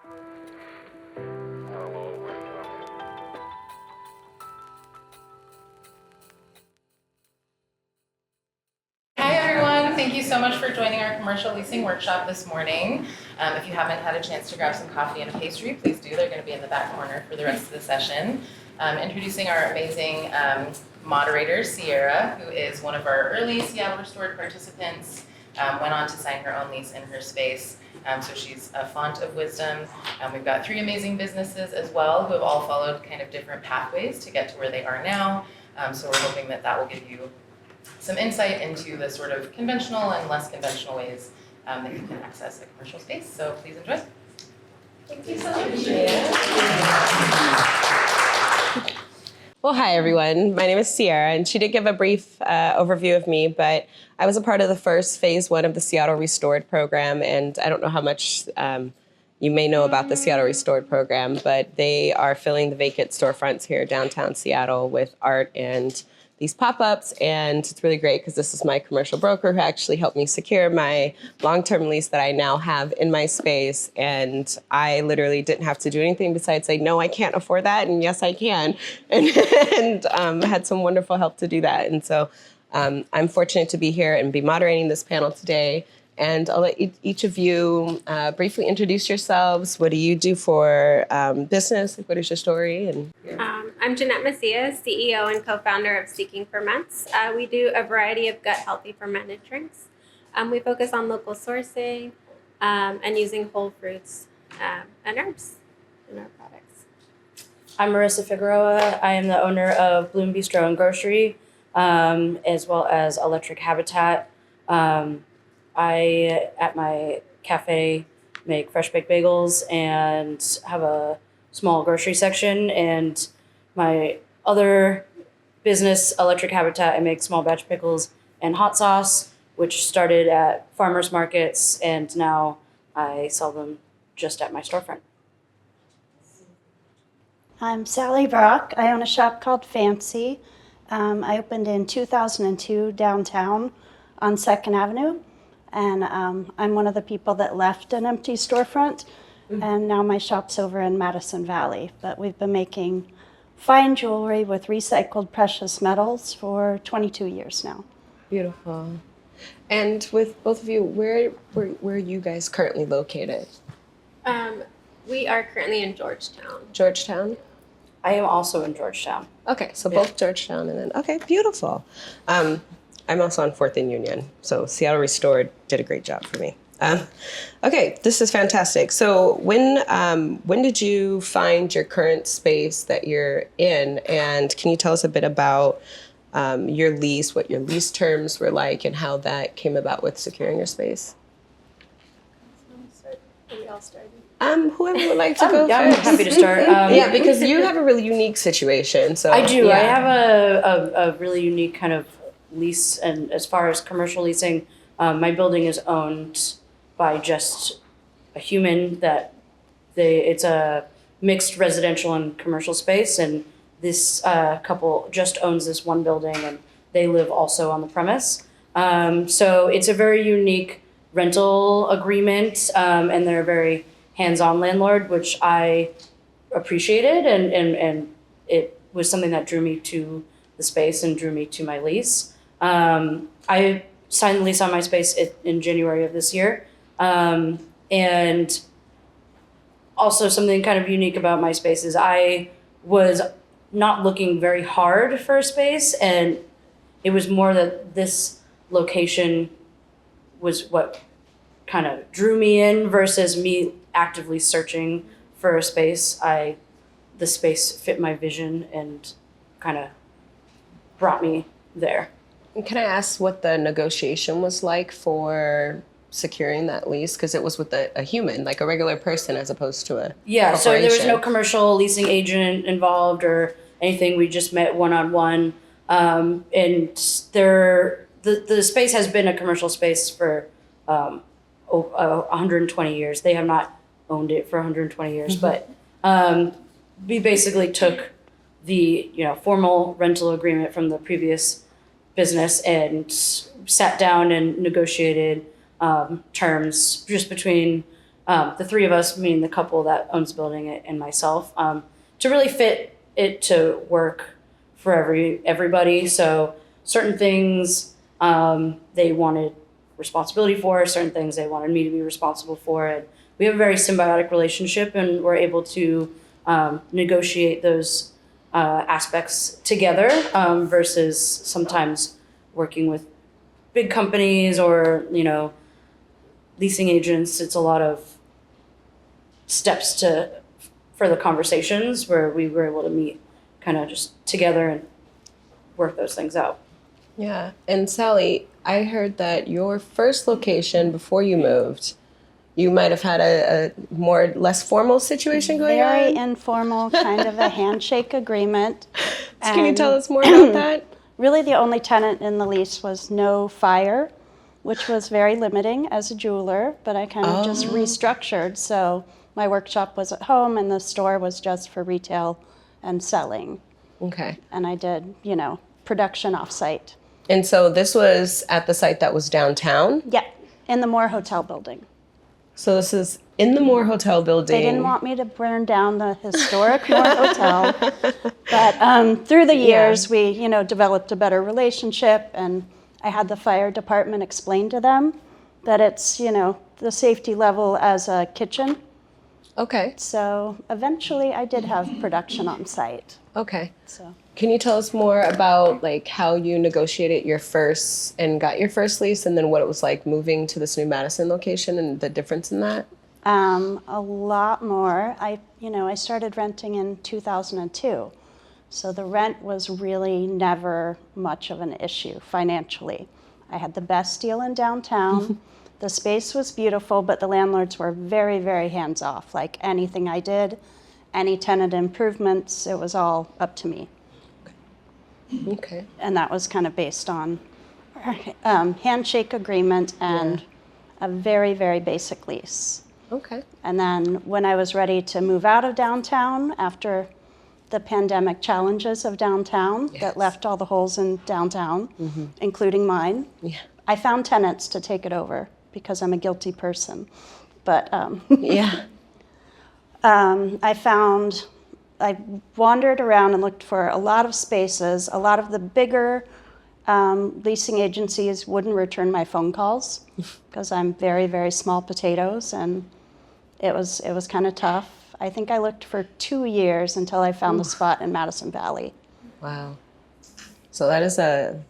Hi everyone, thank you so much for joining our commercial leasing workshop this morning. If you haven't had a chance to grab some coffee and a pastry, please do. They're going to be in the back corner for the rest of the session. Introducing our amazing moderator, Sierra, who is one of our early Seattle Restored participants, went on to sign her own lease in her space. So she's a font of wisdom. We've got 3 amazing businesses as well who have all followed kind of different pathways to get to where they are now. So we're hoping that that will give you some insight into the sort of conventional and less conventional ways that you can access a commercial space. So please enjoy. Thank you so much. Well, hi everyone. My name is Sierra, and she did give a brief overview of me, but I was a part of the first phase 1 of the Seattle Restored program, and I don't know how much you may know about the Seattle Restored program, but they are filling the vacant storefronts here downtown Seattle with art and these pop-ups, and it's really great because this is my commercial broker who actually helped me secure my long-term lease that I now have in my space, and I literally didn't have to do anything besides say, no, I can't afford that, and yes, I can, and had some wonderful help to do that. And so I'm fortunate to be here and be moderating this panel today. And I'll let each of you briefly introduce yourselves. What do you do for business? What is your story? And I'm Jeanette Macias, CEO and co-founder of Seeking Ferments. We do a variety of gut-healthy fermented drinks. We focus on local sourcing and using whole fruits and herbs in our products. I'm Marissa Figueroa. I am the owner of Bloom Bistro and Grocery, as well as Electric Habitat. I, at my cafe, make fresh baked bagels and have a small grocery section. And my other business, Electric Habitat, I make small batch pickles and hot sauce, which started at farmers markets, and now I sell them just at my storefront. I'm Sally Brock. I own a shop called Fancy. I opened in 2002 downtown on 2nd Avenue. And I'm one of the people that left an empty storefront. And now my shop's over in Madison Valley. But we've been making fine jewelry with recycled precious metals for 22 years now. beautiful. And with both of you, where are you guys currently located? We are currently in Georgetown. Georgetown? I am also in Georgetown. Okay, so both Georgetown and then, okay, beautiful. I'm also on 4th and Union, so Seattle Restored did a great job for me. Okay, this is fantastic. So when did you find your current space that you're in? And can you tell us a bit about your lease, what your lease terms were like, and how that came about with securing your space? Are we all starting? Whoever would like to go Yeah, I'm first. happy to start. Yeah, because you have a really unique situation. So I do. Yeah. I have a really unique kind of lease, and as far as commercial leasing, my building is owned by just a human it's a mixed residential and commercial space, and this couple just owns this one building, and they live also on the premise. So it's a very unique rental agreement, and they're a very hands-on landlord, which I appreciated, and it was something that drew me to the space and drew me to my lease. I signed the lease on my space in January of this year. And also something kind of unique about my space is I was not looking very hard for a space, and it was more that this location was what kind of drew me in versus me actively searching for a space. The space fit my vision and kind of brought me there. And can I ask what the negotiation was like for securing that lease? Because it was with a human, like a regular person, as opposed to a So there was no corporation. commercial leasing agent involved or anything. We just met one-on-one. And the space has been a commercial space for 120 years. They have not owned it for 120 years, but we basically took the formal rental agreement from the previous business and sat down and negotiated terms just between the three of us, meaning the couple that owns the building and myself, to really fit it to work for everybody. So certain things they wanted responsibility for, certain things they wanted me to be responsible for, and we have a very symbiotic relationship, and we're able to negotiate those aspects together versus sometimes working with big companies or leasing agents. It's a lot of steps for the conversations where we were able to meet kind of just together and work those things out. Yeah. And Sally, I heard that your first location before you moved, you might have had a less formal situation going Very on. informal, kind of a handshake agreement. Can you And tell us more about that? Really, the only tenant in the lease was no fire, which was very limiting as a jeweler, but I kind of just restructured. So my workshop was at home and the store was just for retail and selling. Okay. And I did, production off-site. And so this was at the site that was downtown. Yeah, in the Moore Hotel building. So this is in the Moore Hotel building. They didn't want me to burn down the historic Moore Hotel, but through the years, we, developed a better relationship, and I had the fire department explain to them that it's, the safety level as a kitchen. Okay. So eventually, I did have production on site. Okay. So Can you tell us more about how you negotiated your first and got your first lease, and then what it was like moving to this new Madison location and the difference in that? a lot more. I started renting in 2002. So the rent was really never much of an issue financially. I had the best deal in downtown. The space was beautiful, but the landlords were very, very hands-off. Like anything I did, any tenant improvements, it was all up to me. Okay. And that was kind of based on handshake agreement and a very, very basic lease. Okay. And then when I was ready to move out of downtown after the pandemic challenges of downtown that left all the holes in downtown, including mine, I found tenants to take it over because I'm a guilty person. But I wandered around and looked for a lot of spaces. A lot of the bigger leasing agencies wouldn't return my phone calls because I'm very, very small potatoes, and it was kind of tough. I think I looked for 2 years until I found the spot in Madison Valley. Wow. So that is a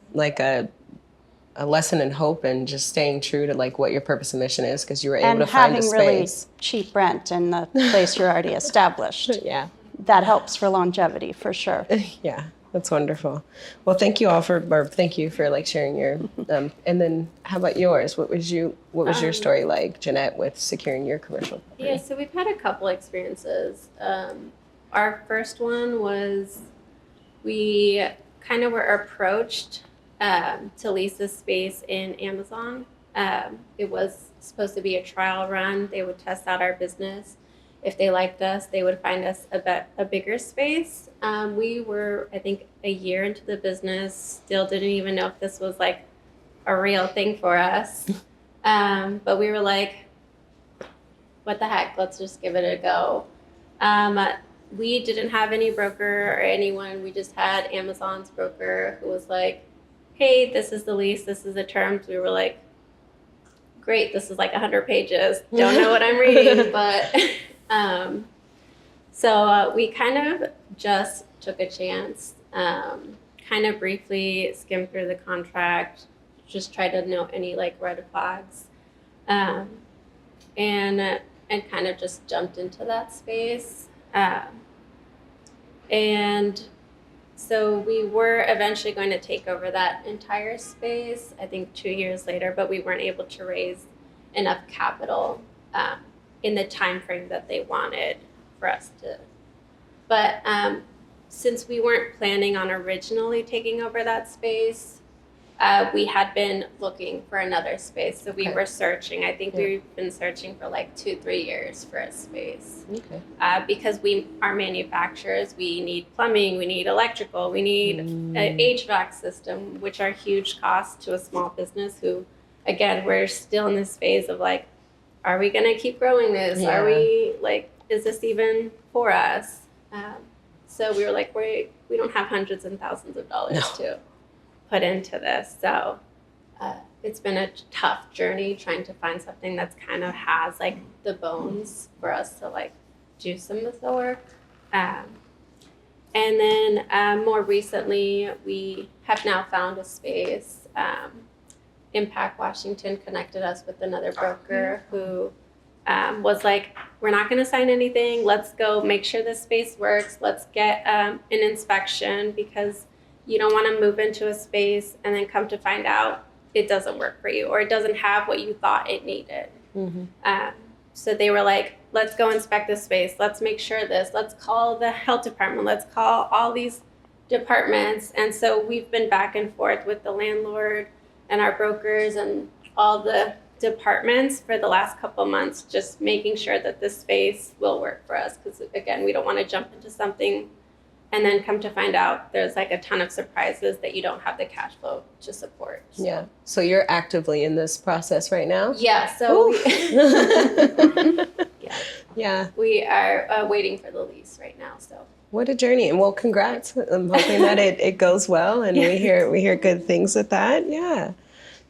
lesson in hope and just staying true to what your purpose and mission is, because you were able And to find a having really space. cheap rent in the place you're already established. Yeah. That helps for longevity, for sure. Yeah. That's wonderful. Well, thank you for sharing your and then how about yours? What was your story like, Jeanette, with securing your commercial property? Yeah, so we've had a couple experiences. Our first one was we kind of were approached to lease this space in Amazon. It was supposed to be a trial run. They would test out our business. If they liked us, they would find us a bigger space. We were, I think, a year into the business, still didn't even know if this was a real thing for us. But we were like, what the heck, let's just give it a go. We didn't have any broker or anyone. We just had Amazon's broker who was like, hey, this is the lease, this is the terms. We were like, great, this is 100 pages. Don't know what I'm reading, but so we kind of just took a chance, kind of briefly skimmed through the contract, just tried to note any red flags, and kind of just jumped into that space. And so we were eventually going to take over that entire space, I think 2 years later, but we weren't able to raise enough capital in the time frame that they wanted for us to. But since we weren't planning on originally taking over that space, we had been looking for another space. So we were searching. I think we've been searching for 2-3 years for a space. Okay. Because we are manufacturers, we need plumbing, we need electrical, we need an HVAC system, which are huge costs to a small business who, again, we're still in this phase of are we going to keep growing this? Yeah. Are we like, is this even for us? So we were like, we don't have hundreds and thousands of dollars to put into this. So it's been a tough journey trying to find something that's kind of has like the bones for us to like do some of the work. And then more recently, we have now found a space. Impact Washington connected us with another broker who was like, we're not going to sign anything. Let's go make sure this space works. Let's get an inspection, because you don't want to move into a space and then come to find out it doesn't work for you or it doesn't have what you thought it needed. So they were like, let's go inspect this space. Let's make sure this. Let's call the health department. Let's call all these departments. And so we've been back and forth with the landlord and our brokers and all the departments for the last couple months, just making sure that this space will work for us. Because again, we don't want to jump into something and then come to find out there's like a ton of surprises that you don't have the cash flow to support. So. Yeah. So you're actively in this process right now? Yeah. So Yeah. we are waiting for the lease right now. So. What a journey. And well, congrats. I'm hoping that it goes well and we hear good things with that. Yeah.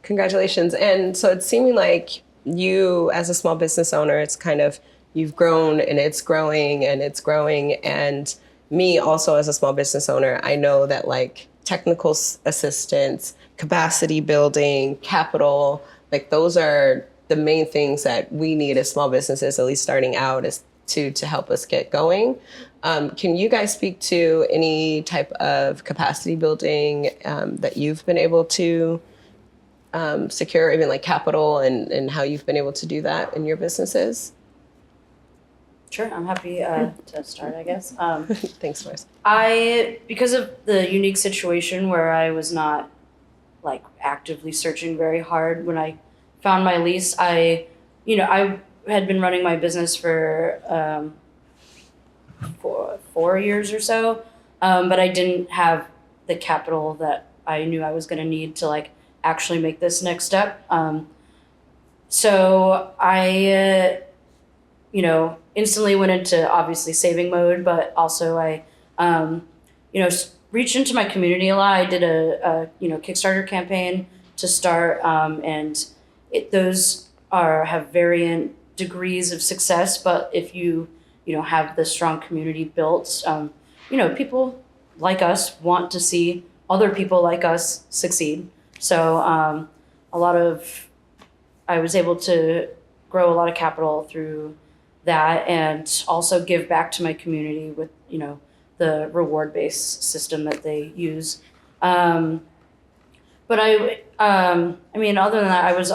Congratulations. And so it's seeming like you as a small business owner, it's kind of, you've grown and it's growing and it's growing. And me also as a small business owner, I know that like technical assistance, capacity building, capital, like those are the main things that we need as small businesses, at least starting out, is to help us get going. Can you guys speak to any type of capacity building that you've been able to secure, even like capital, and how you've been able to do that in your businesses? Sure, I'm happy to start, I guess. Thanks, Loris. Because of the unique situation where I was not like actively searching very hard when I found my lease, I had been running my business for 4 years or so, but I didn't have the capital that I knew I was going to need to like actually make this next step. So I, instantly went into obviously saving mode, but also I, reached into my community a lot. I did a Kickstarter campaign to start, and those have variant degrees of success. But if you have the strong community built, people like us want to see other people like us succeed. So I was able to grow a lot of capital through that, and also give back to my community with, the reward-based system that they use. But other than that, I was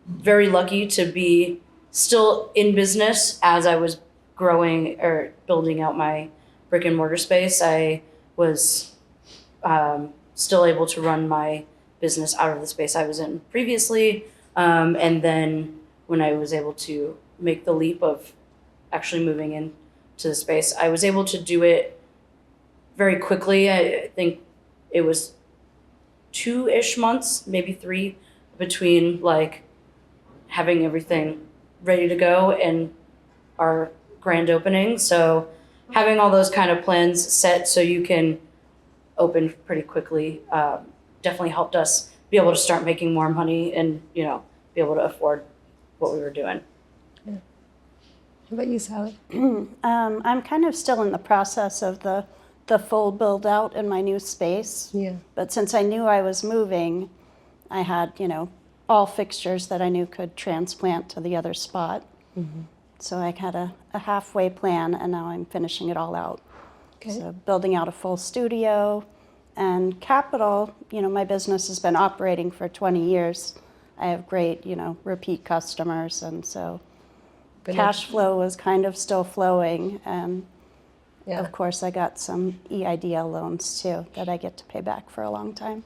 very lucky to be still in business as I was growing or building out my brick and mortar space. I was still able to run my business out of the space I was in previously. And then when I was able to make the leap of actually moving into the space, I was able to do it very quickly. I think it was 2-ish months, maybe 3, between like having everything ready to go and our grand opening. So having all those kind of plans set so you can open pretty quickly definitely helped us be able to start making more money and, be able to afford what we were doing. Yeah. How about you, Sally? I'm kind of still in the process of the full build out in my new space. Yeah. But since I knew I was moving, I had, all fixtures that I knew could transplant to the other spot. Mm-hmm. So I had a halfway plan, and now I'm finishing it all out. Okay. So building out a full studio and capital, my business has been operating for 20 years. I have great, repeat customers, and so cash flow was kind of still flowing. And Yeah. of course, I got some EIDL loans too that I get to pay back for a long time.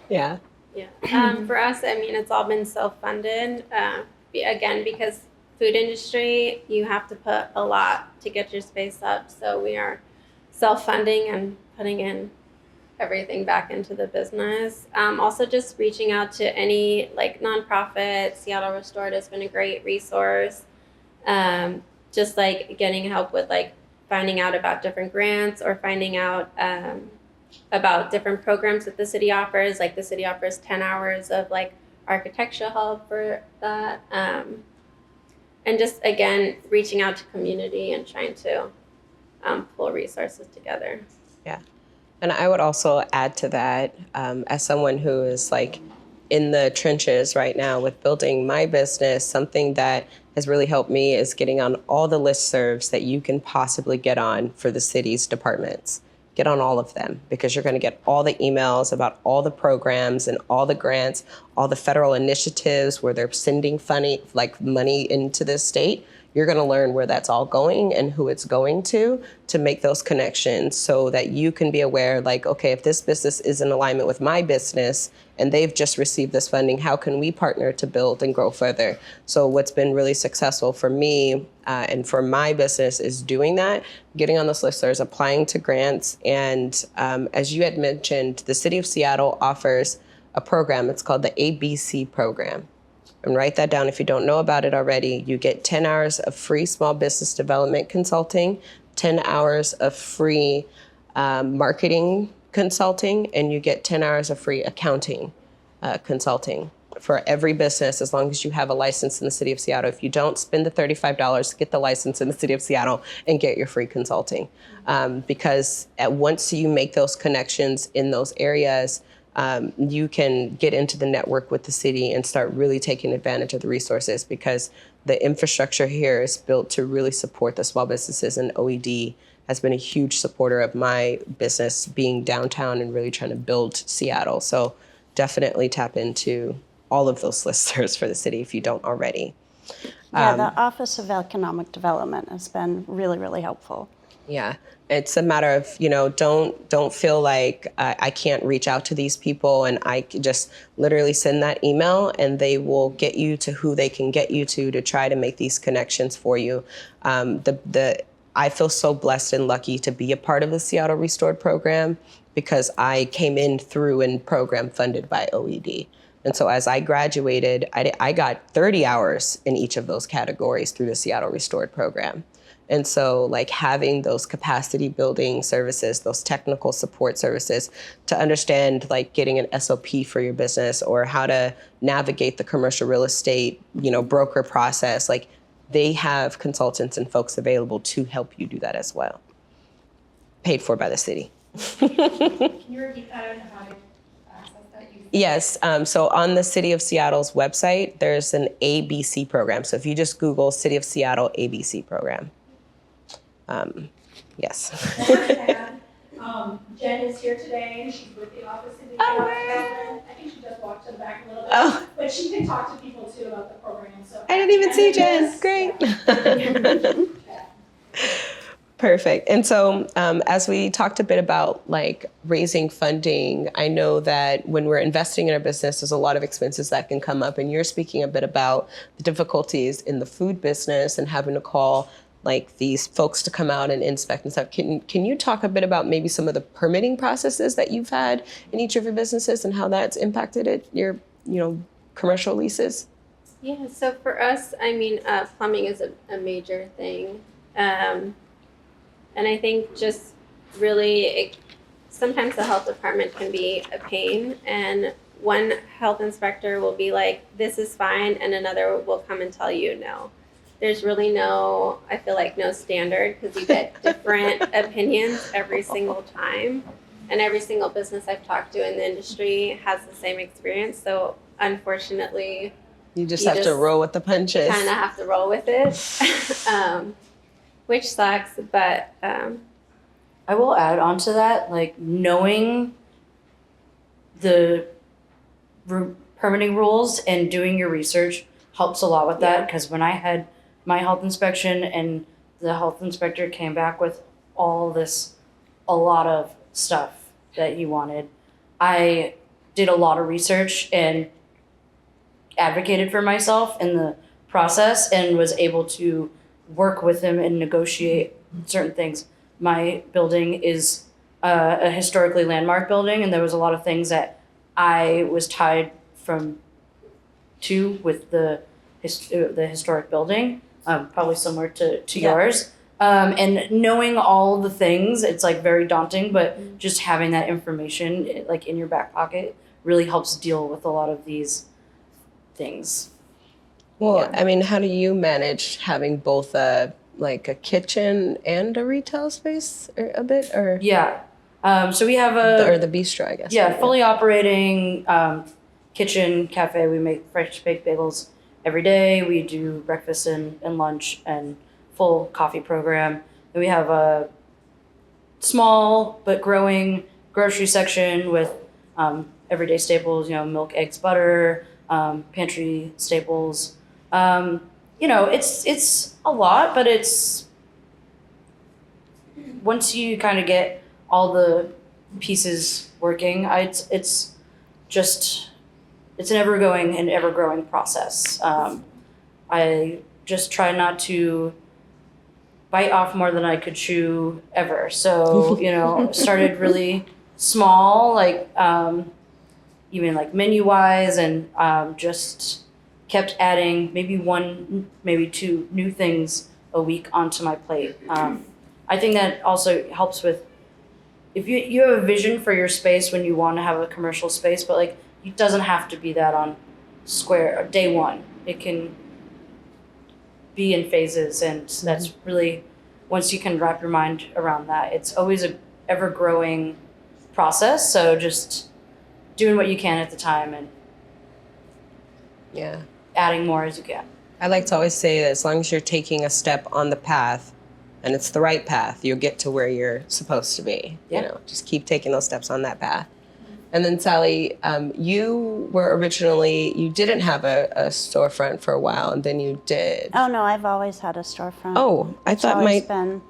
Yeah. Yeah. For us, it's all been self-funded. Again, because food industry, you have to put a lot to get your space up. So we are self-funding and putting in everything back into the business. Also, just reaching out to any like nonprofit. Seattle Restored has been a great resource. Just like getting help with like finding out about different grants or finding out about different programs that the city offers. Like the city offers 10 hours of like architectural help for that. And just again, reaching out to community and trying to pull resources together. Yeah. And I would also add to that, as someone who is like in the trenches right now with building my business, something that has really helped me is getting on all the listservs that you can possibly get on for the city's departments. Get on all of them, because you're going to get all the emails about all the programs and all the grants, all the federal initiatives where they're sending money into the state. You're going to learn where that's all going and who it's going to make those connections so that you can be aware, like, okay, if this business is in alignment with my business and they've just received this funding, how can we partner to build and grow further? So what's been really successful for me and for my business is doing that, getting on those listservs, applying to grants. And as you had mentioned, the City of Seattle offers a program. It's called the ABC program. And write that down if you don't know about it already. You get 10 hours of free small business development consulting, 10 hours of free marketing consulting, and you get 10 hours of free accounting consulting for every business as long as you have a license in the City of Seattle. If you don't, spend the $35, get the license in the City of Seattle and get your free consulting. Because once you make those connections in those areas, you can get into the network with the city and start really taking advantage of the resources, because the infrastructure here is built to really support the small businesses, and OED has been a huge supporter of my business being downtown and really trying to build Seattle. So definitely tap into all of those listservs for the city if you don't already. Yeah, the Office of Economic Development has been really, really helpful. Yeah, it's a matter of, don't feel like I can't reach out to these people, and I can just literally send that email and they will get you to who they can get you to try to make these connections for you. I feel so blessed and lucky to be a part of the Seattle Restored program, because I came in through a program funded by OED. And so as I graduated, I got 30 hours in each of those categories through the Seattle Restored program. And so like having those capacity building services, those technical support services to understand like getting an SOP for your business or how to navigate the commercial real estate, broker process, like they have consultants and folks available to help you do that as well. Paid for by the city. Can you repeat that and how to access that? Yes. So on the City of Seattle's website, there's an ABC program. So if you just Google City of Seattle ABC program. Yes. Jen is here today. She's with the Office of the Oh, I think she just walked to the back a little bit. Oh. But she can talk to people too about the program. So I didn't even see Jen. Yes. Great. Yeah. Perfect. And so as we talked a bit about like raising funding, I know that when we're investing in our business, there's a lot of expenses that can come up. And you're speaking a bit about the difficulties in the food business and having to call like these folks to come out and inspect and stuff. Can you talk a bit about maybe some of the permitting processes that you've had in each of your businesses and how that's impacted your commercial leases? Yeah, so for us, plumbing is a major thing. And I think just really, sometimes the health department can be a pain. And one health inspector will be like, this is fine, and another will come and tell you no. There's really no standard, because you get different opinions every single time. And every single business I've talked to in the industry has the same experience. So unfortunately, You just have to roll with the punches. kind of have to roll with it, which sucks. But I will add on to that, like knowing the permitting rules and doing your research helps a lot with that, because when I had my health inspection and the health inspector came back with a lot of stuff that he wanted, I did a lot of research and advocated for myself in the process and was able to work with him and negotiate certain things. My building is a historically landmark building, and there was a lot of things that I was tied to with the historic building, probably similar to Yeah. yours. And knowing all the things, it's like very daunting, but just having that information like in your back pocket really helps deal with a lot of these things. Well, I mean, how do you manage having both a kitchen and a retail space a bit, or Yeah. So we have or the bistro, I guess? Yeah, fully operating kitchen, cafe. We make fresh baked bagels every day. We do breakfast and lunch and full coffee program. And we have a small but growing grocery section with everyday staples, milk, eggs, butter, pantry staples. It's a lot, but it's once you kind of get all the pieces working, it's an ever growing process. I just try not to bite off more than I could chew ever. So started really small, like even like menu wise, and just kept adding maybe one, maybe two new things a week onto my plate. I think that also helps with if you have a vision for your space when you want to have a commercial space, but like it doesn't have to be that on day one. It can be in phases, and that's really, once you can wrap your mind around that, it's always a ever growing process. So just doing what you can at the time and Yeah. adding more as you can. I like to always say that as long as you're taking a step on the path and it's the right path, you'll get to where you're supposed to be. Yeah. Just keep taking those steps on that path. And then Sally, you didn't have a storefront for a while, and then you did. Oh no, I've always had a storefront. Oh, I It's thought always been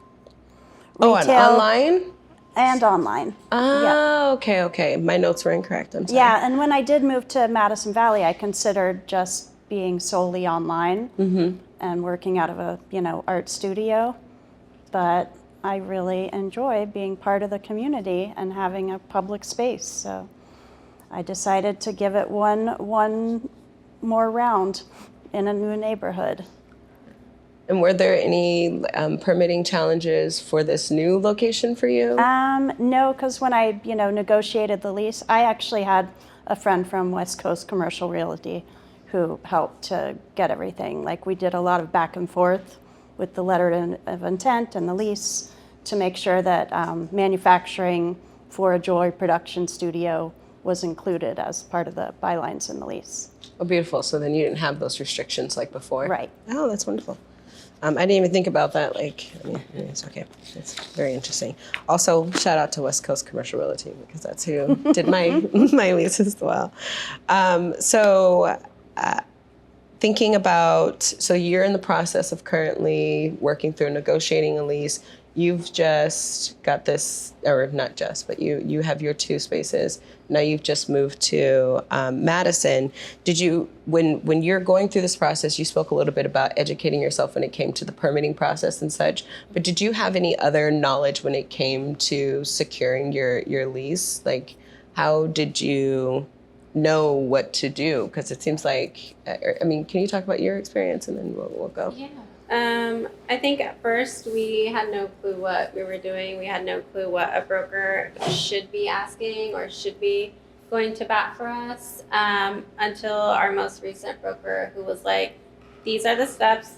and retail online? and online. Oh, okay. My notes were incorrect. I'm sorry. Yeah, and when I did move to Madison Valley, I considered just being solely online and working out of a art studio, but I really enjoy being part of the community and having a public space. So I decided to give it one more round in a new neighborhood. And were there any permitting challenges for this new location for you? No, because when I negotiated the lease, I actually had a friend from West Coast Commercial Realty who helped to get everything. Like we did a lot of back and forth with the letter of intent and the lease to make sure that manufacturing for a jewelry production studio was included as part of the bylines in the lease. Oh, beautiful. So then you didn't have those restrictions like before? Right. Oh, that's wonderful. I didn't even think about that. It's okay. It's very interesting. Also, shout out to West Coast Commercial Realty because that's who did my lease as well. Thinking about, so you're in the process of currently working through negotiating a lease. You've just got this, or not just, but you have your two spaces. Now you've just moved to Madison. Did you, when you're going through this process, you spoke a little bit about educating yourself when it came to the permitting process and such, but did you have any other knowledge when it came to securing your lease? Like, how did you know what to do? Because it seems like, can you talk about your experience and then we'll go? Yeah. I think at first we had no clue what we were doing. We had no clue what a broker should be asking or should be going to bat for us until our most recent broker, who was like, these are the steps.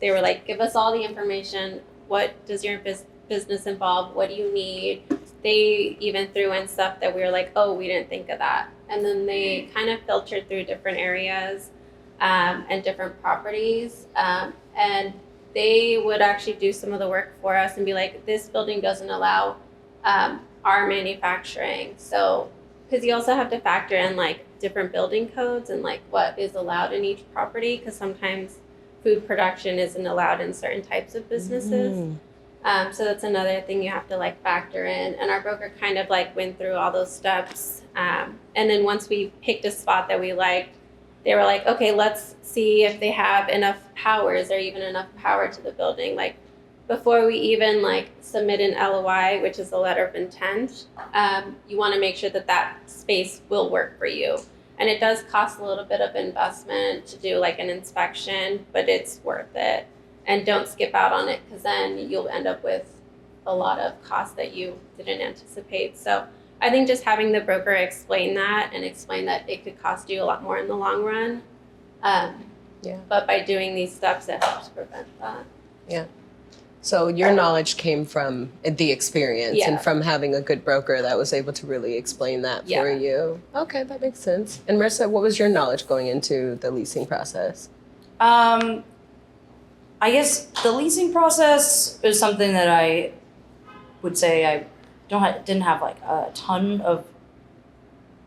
They were like, give us all the information. What does your business involve? What do you need? They even threw in stuff that we were like, oh, we didn't think of that. And then they kind of filtered through different areas and different properties. And they would actually do some of the work for us and be like, this building doesn't allow our manufacturing. So, because you also have to factor in like different building codes and like what is allowed in each property, because sometimes food production isn't allowed in certain types of businesses. So that's another thing you have to like factor in. And our broker kind of like went through all those steps. And then once we picked a spot that we liked, they were like, okay, let's see if they have enough power. Is there even enough power to the building? Like, before we even like submit an LOI, which is a letter of intent, you want to make sure that that space will work for you. And it does cost a little bit of investment to do like an inspection, but it's worth it. And don't skip out on it, because then you'll end up with a lot of costs that you didn't anticipate. So I think just having the broker explain that and explain that it could cost you a lot more in the long run. But by doing these steps, it helps prevent that. Yeah. So your knowledge came from the experience and from having a good broker that was able to really explain that for you. Okay, that makes sense. And Marissa, what was your knowledge going into the leasing process? I guess the leasing process is something that I would say I didn't have like a ton of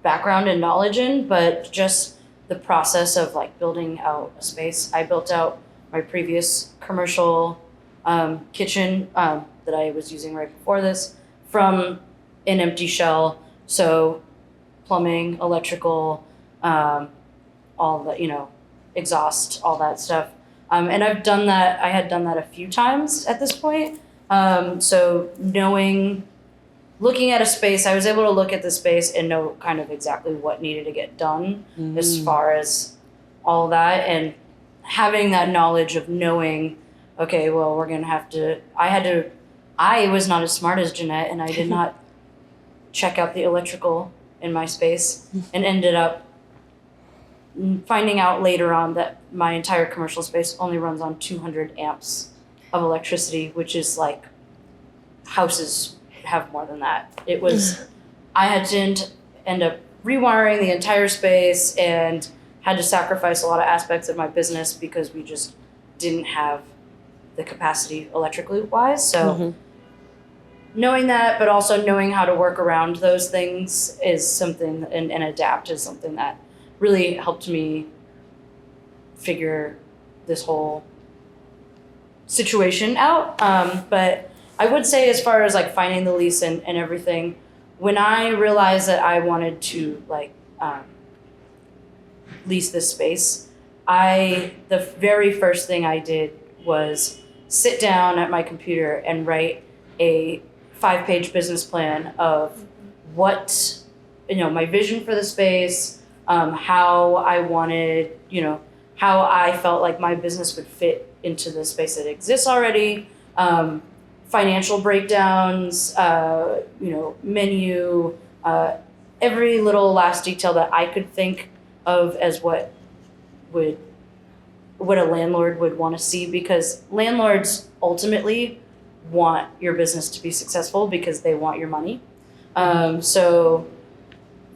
background and knowledge in, but just the process of like building out a space. I built out my previous commercial kitchen that I was using right before this from an empty shell. So plumbing, electrical, all the, exhaust, all that stuff. And I had done that a few times at this point. So looking at a space, I was able to look at the space and know kind of exactly what needed to get done as far as all that, and having that knowledge of knowing, okay, well, we're gonna have to, I was not as smart as Jeanette, and I did not check out the electrical in my space, and ended up finding out later on that my entire commercial space only runs on 200 amps of electricity, which is like houses have more than that. It was, I had to end up rewiring the entire space and had to sacrifice a lot of aspects of my business because we just didn't have the capacity electrically wise. So knowing that, but also knowing how to work around those things is something, and adapt is something that really helped me figure this whole situation out. But I would say, as far as like finding the lease and everything, when I realized that I wanted to lease this space, the very first thing I did was sit down at my computer and write a 5-page business plan of what, my vision for the space, how I wanted, how I felt like my business would fit into the space that exists already, financial breakdowns, menu, every little last detail that I could think of as what a landlord would want to see, because landlords ultimately want your business to be successful because they want your money. So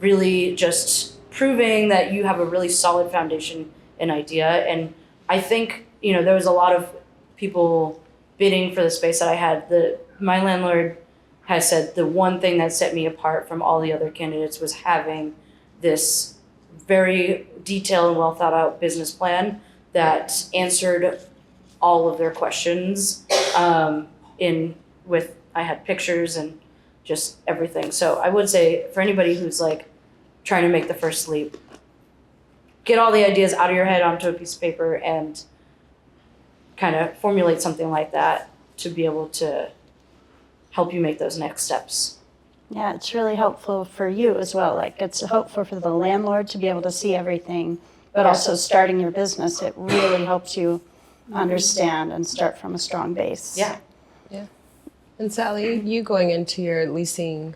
really just proving that you have a really solid foundation and idea. And I think, there was a lot of people bidding for the space that I had. My landlord has said the one thing that set me apart from all the other candidates was having this very detailed and well thought out business plan that answered all of their questions. I had pictures and just everything. So I would say, for anybody who's like trying to make the first leap, get all the ideas out of your head onto a piece of paper and kind of formulate something like that to be able to help you make those next steps. Yeah, it's really helpful for you as well. Like, it's helpful for the landlord to be able to see everything, but also starting your business, it really helps you understand and start from a strong base. Yeah. And Sally, you going into your leasing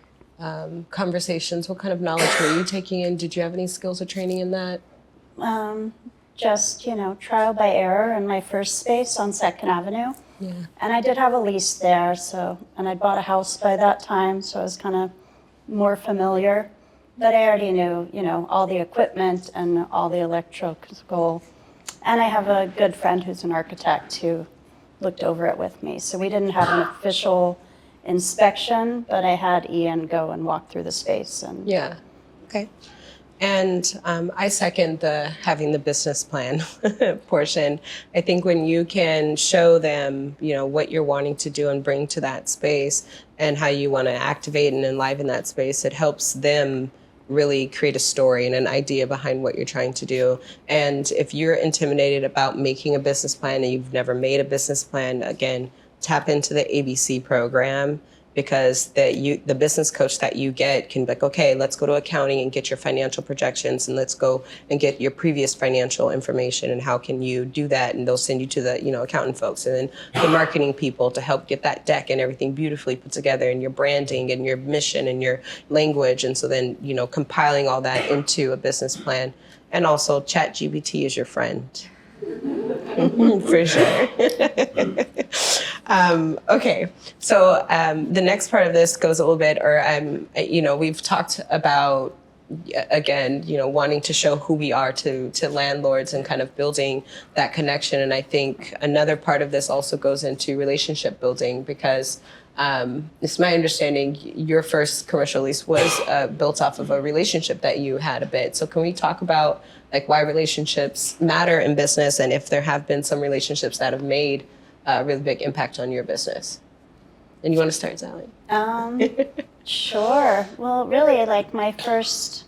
conversations, what kind of knowledge were you taking in? Did you have any skills or training in that? Just, trial by error in my first space on 2nd Avenue. Yeah. And I did have a lease there, and I bought a house by that time, so I was kind of more familiar. But I already knew, all the equipment and all the electrical. And I have a good friend who's an architect who looked over it with me. So we didn't have an official inspection, but I had Ian go and walk through the space. And Yeah. Okay. And I second the having the business plan portion. I think when you can show them, what you're wanting to do and bring to that space and how you want to activate and enliven that space, it helps them really create a story and an idea behind what you're trying to do. And if you're intimidated about making a business plan and you've never made a business plan, again, tap into the ABC program, because the business coach that you get can be like, okay, let's go to accounting and get your financial projections, and let's go and get your previous financial information, and how can you do that, and they'll send you to the accountant folks, and then the marketing people to help get that deck and everything beautifully put together, and your branding and your mission and your language, and so then compiling all that into a business plan. And also ChatGPT is your friend. For sure. Okay, so the next part of this goes a little bit, we've talked about, again, wanting to show who we are to landlords and kind of building that connection. And I think another part of this also goes into relationship building, because it's my understanding your first commercial lease was built off of a relationship that you had a bit. So can we talk about why relationships matter in business, and if there have been some relationships that have made a really big impact on your business? And you want to start, Sally? Sure. Well, really, my first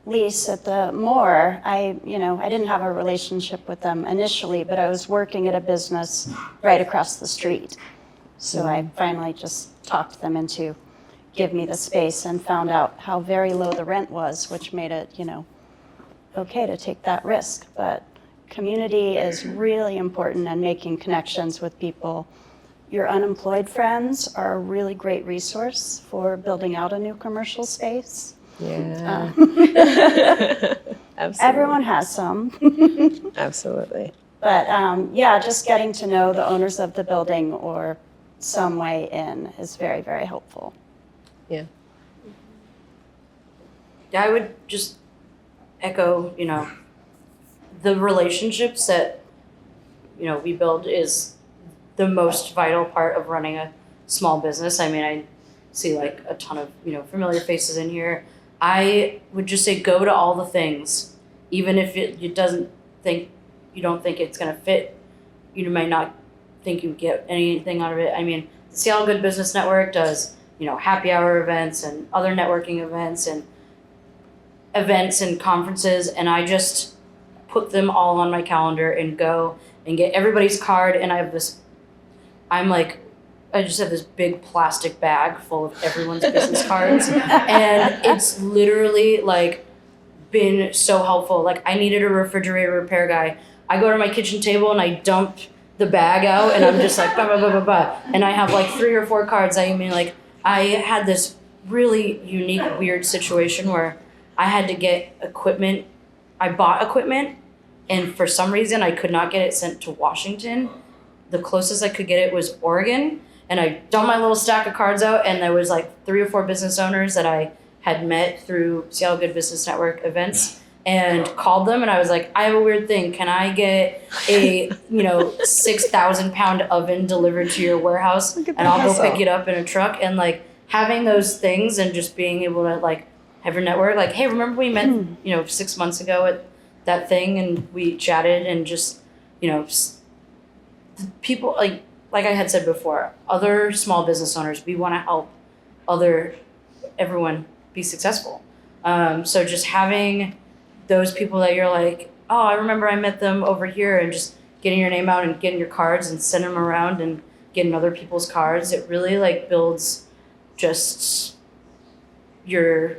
lease at the Moore, I didn't have a relationship with them initially, but I was working at a business right across the street. So I finally just talked them into give me the space, and found out how very low the rent was, which made it, okay to take that risk. But community is really important, and making connections with people. Your unemployed friends are a really great resource for building out a new commercial space. Yeah. Absolutely. Everyone has some. Absolutely. But just getting to know the owners of the building or some way in is very, very helpful. Yeah. I would just echo, the relationships that, we build is the most vital part of running a small business. I mean, I see a ton of, familiar faces in here. I would just say go to all the things, even if you don't think it's going to fit. You might not think you get anything out of it. I mean, the Seattle Good Business Network does, happy hour events and other networking events and conferences, and I just put them all on my calendar and go and get everybody's card. And I just have this big plastic bag full of everyone's business cards, and it's literally been so helpful. I needed a refrigerator repair guy. I go to my kitchen table and I dump the bag out, and I'm just bah, bah, bah, bah, bah. And I have 3 or 4 cards. I had this really unique, weird situation where I had to get equipment. I bought equipment, and for some reason I could not get it sent to Washington. The closest I could get it was Oregon. And I dumped my little stack of cards out, and there was 3 or 4 business owners that I had met through Seattle Good Business Network events, and called them, and I was like, I have a weird thing. Can I get a 6,000 pound oven delivered to your warehouse, and I'll go pick it up in a truck? And having those things, and just being able to have your network. Hey, remember we met 6 months ago at that thing, and we chatted, and just people like I had said before, other small business owners, we want to help everyone be successful. So just having those people that you're oh, I remember I met them over here, and just getting your name out and getting your cards and sending them around and getting other people's cards, it really builds just your,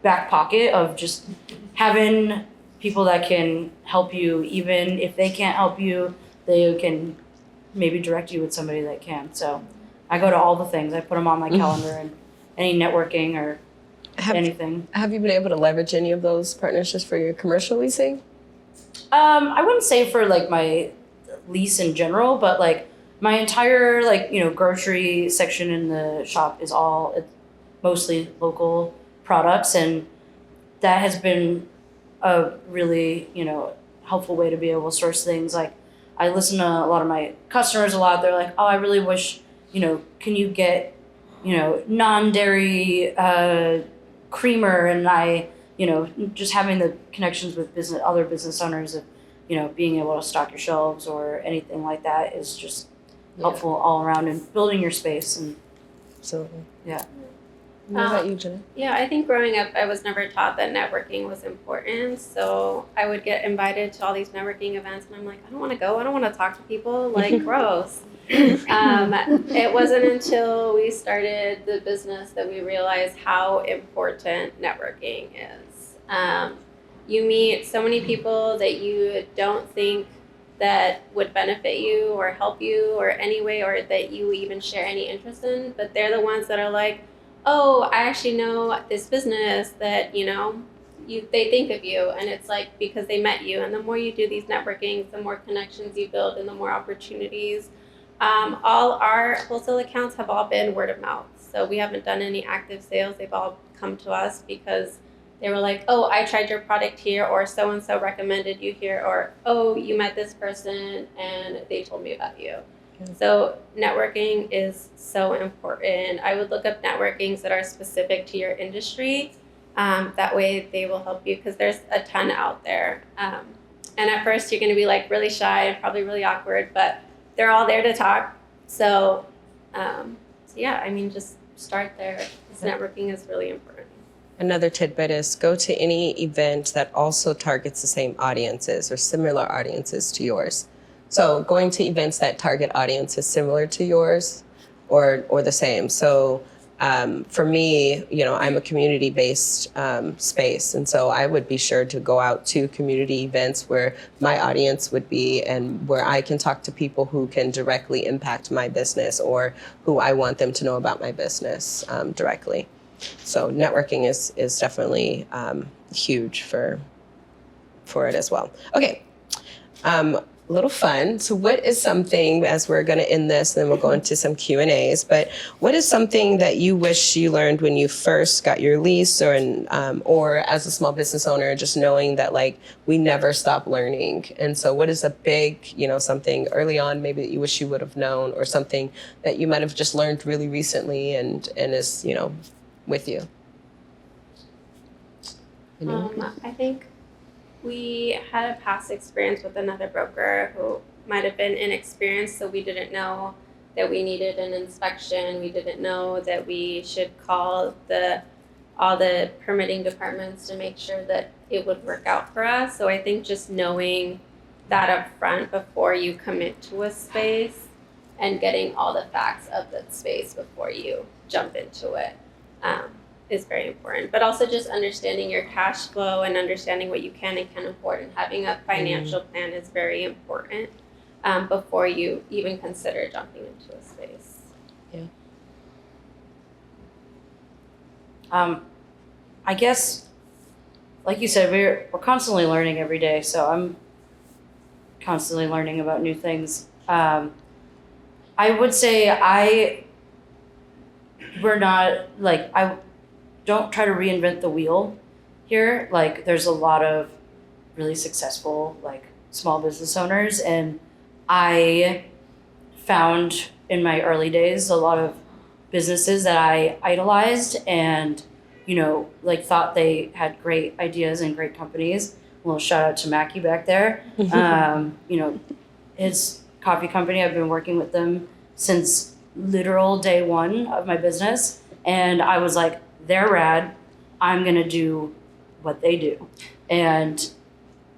back pocket of just having people that can help you. Even if they can't help you, they can maybe direct you with somebody that can. So I go to all the things. I put them on my calendar, and any networking or anything. Have you been able to leverage any of those partnerships for your commercial leasing? I wouldn't say for my lease in general, but my entire grocery section in the shop is mostly local products, and that has been a really helpful way to be able to source things. I listen to a lot of my customers a lot. They're oh, I really wish, can you get, non-dairy creamer? And just having the connections with other business owners of, being able to stock your shelves or anything like that is just helpful all around, and building your space. And So yeah. What about you, Jenna? Yeah, I think growing up, I was never taught that networking was important. So I would get invited to all these networking events, and I'm like, I don't want to go. I don't want to talk to people. Like, gross. It wasn't until we started the business that we realized how important networking is. You meet so many people that you don't think that would benefit you or help you or any way, or that you even share any interest in, but they're the ones that are like, oh, I actually know this business that, they think of you. And it's like, because they met you. And the more you do these networkings, the more connections you build and the more opportunities. All our wholesale accounts have all been word of mouth. So we haven't done any active sales. They've all come to us because they were like, oh, I tried your product here, or so-and-so recommended you here, or, oh, you met this person and they told me about you. So networking is so important. I would look up networkings that are specific to your industry. That way they will help you, because there's a ton out there. And at first you're going to be like really shy and probably really awkward, but they're all there to talk. So yeah, I mean, just start there. This networking is really important. Another tidbit is go to any event that also targets the same audiences or similar audiences to yours. So going to events that target audiences similar to yours or the same. So for me, I'm a community-based space. And so I would be sure to go out to community events where my audience would be and where I can talk to people who can directly impact my business or who I want them to know about my business directly. So networking is definitely huge for it as well. Okay. A little fun. So what is something, as we're going to end this, and then we'll go into some Q&As, but what is something that you wish you learned when you first got your lease, or as a small business owner, just knowing that like we never stop learning? And so what is a big, something early on maybe that you wish you would have known, or something that you might have just learned really recently and is, with you? I think we had a past experience with another broker who might have been inexperienced, so we didn't know that we needed an inspection. We didn't know that we should call all the permitting departments to make sure that it would work out for us. So I think just knowing that up front before you commit to a space and getting all the facts of the space before you jump into it is very important. But also just understanding your cash flow and understanding what you can and can't afford, and having a financial plan is very important before you even consider jumping into a space. Yeah. I guess, like you said, we're constantly learning every day. So I'm constantly learning about new things. I would say I don't try to reinvent the wheel here. Like, there's a lot of really successful small business owners, and I found in my early days a lot of businesses that I idolized and thought they had great ideas and great companies. A little shout out to Mackie back there. His coffee company, I've been working with them since literal day one of my business, and I was like, they're rad. I'm going to do what they do. And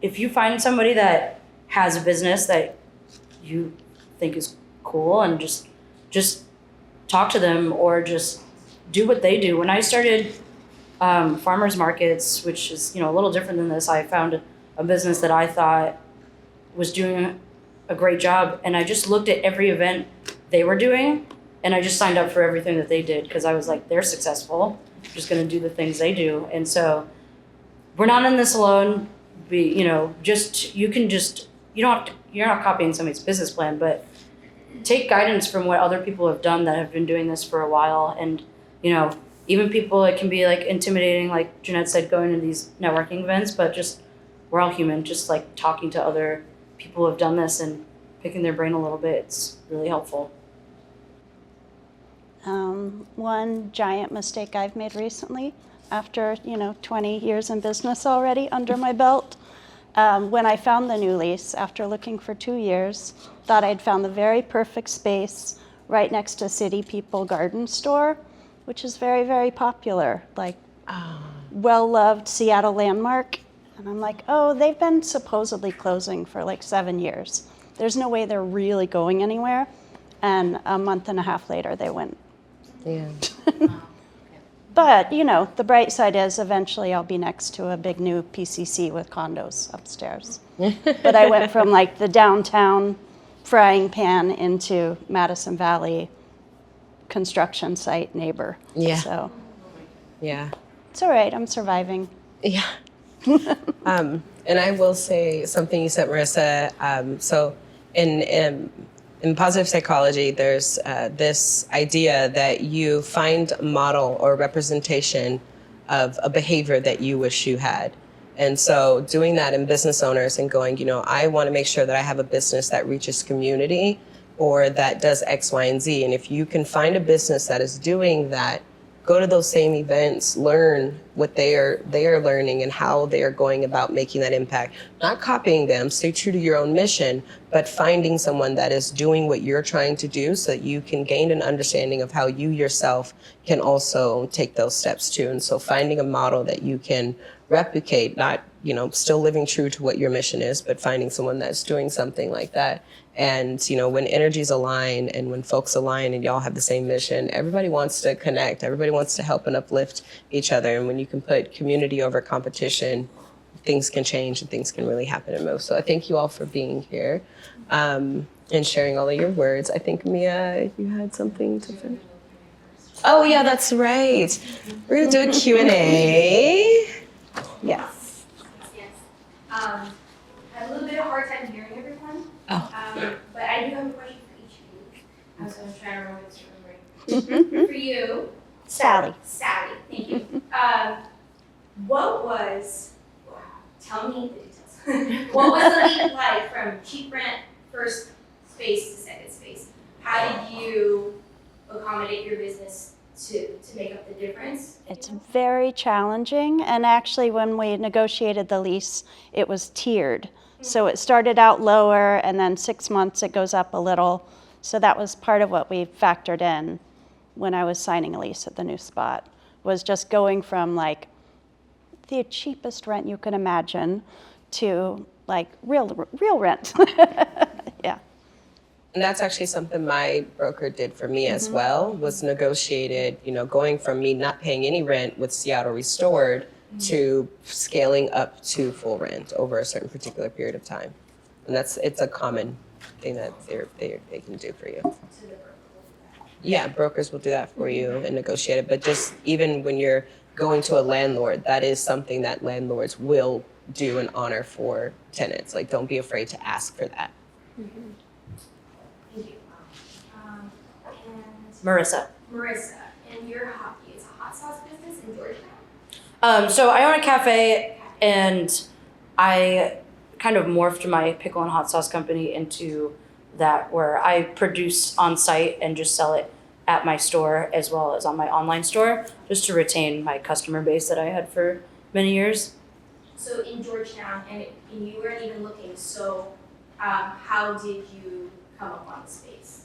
if you find somebody that has a business that you think is cool, and just talk to them or just do what they do. When I started farmers markets, which is, a little different than this, I found a business that I thought was doing a great job. And I just looked at every event they were doing, and I just signed up for everything that they did, because I was like, they're successful. I'm just going to do the things they do. And so we're not in this alone. You're not copying somebody's business plan, but take guidance from what other people have done that have been doing this for a while. And, even people, it can be intimidating, like Jeanette said, going to these networking events, but we're all human, just talking to other people who have done this and picking their brain a little bit. It's really helpful. One giant mistake I've made recently, after 20 years in business already under my belt, when I found the new lease after looking for 2 years, thought I'd found the very perfect space right next to City People garden store, which is very, very popular, like well-loved Seattle landmark. And I'm like, oh, they've been supposedly closing for like 7 years. There's no way they're really going anywhere. And a month and a half later, they went. Yeah. But, you know, the bright side is eventually I'll be next to a big new PCC with condos upstairs. But I went from like the downtown frying pan into Madison Valley construction site neighbor. Yeah. So Yeah. it's all right. I'm surviving. Yeah. And I will say something you said, Marissa. So in positive psychology, there's this idea that you find a model or representation of a behavior that you wish you had. And so doing that in business owners and going, you know, I want to make sure that I have a business that reaches community or that does X, Y, and Z. And if you can find a business that is doing that, go to those same events, learn what they are learning and how they are going about making that impact. Not copying them, stay true to your own mission, but finding someone that is doing what you're trying to do so that you can gain an understanding of how you yourself can also take those steps too. And so finding a model that you can replicate, not, you know, still living true to what your mission is, but finding someone that's doing something like that. And, you know, when energies align and when folks align and y'all have the same mission, everybody wants to connect. Everybody wants to help and uplift each other. And when you can put community over competition, things can change and things can really happen and move. So I thank you all for being here and sharing all of your words. I think, Mia, you had something to finish. Oh, yeah, that's right. We're going to do a Q&A. Yes. Yes. I have a little bit of a hard time hearing everyone. Oh. But I do have a question for each of you. I was going to try to remember this from right. For you, Sally. Sally, thank you. What was, wow, tell me the details. What was the leap like from cheap rent, first space to second space? How did you accommodate your business to make up the difference? It's very challenging. And actually, when we negotiated the lease, it was tiered. So it started out lower, and then 6 months it goes up a little. So that was part of what we factored in when I was signing a lease at the new spot, was just going from like the cheapest rent you can imagine to like real rent. Yeah. And that's actually something my broker did for me as well, was negotiated, you know, going from me not paying any rent with Seattle Restored to scaling up to full rent over a certain particular period of time. And it's a common thing that they can do for you. Yeah, brokers will do that for you and negotiate it. But just even when you're going to a landlord, that is something that landlords will do and honor for tenants. Like, don't be afraid to ask for that. Thank you. And Marissa. Marissa, and it's a hot sauce business in Georgetown? So I own a cafe, and I kind of morphed my pickle and hot sauce company into that, where I produce on site and just sell it at my store as well as on my online store, just to retain my customer base that I had for many years. So in Georgetown, and you weren't even looking, so how did you come up on the space?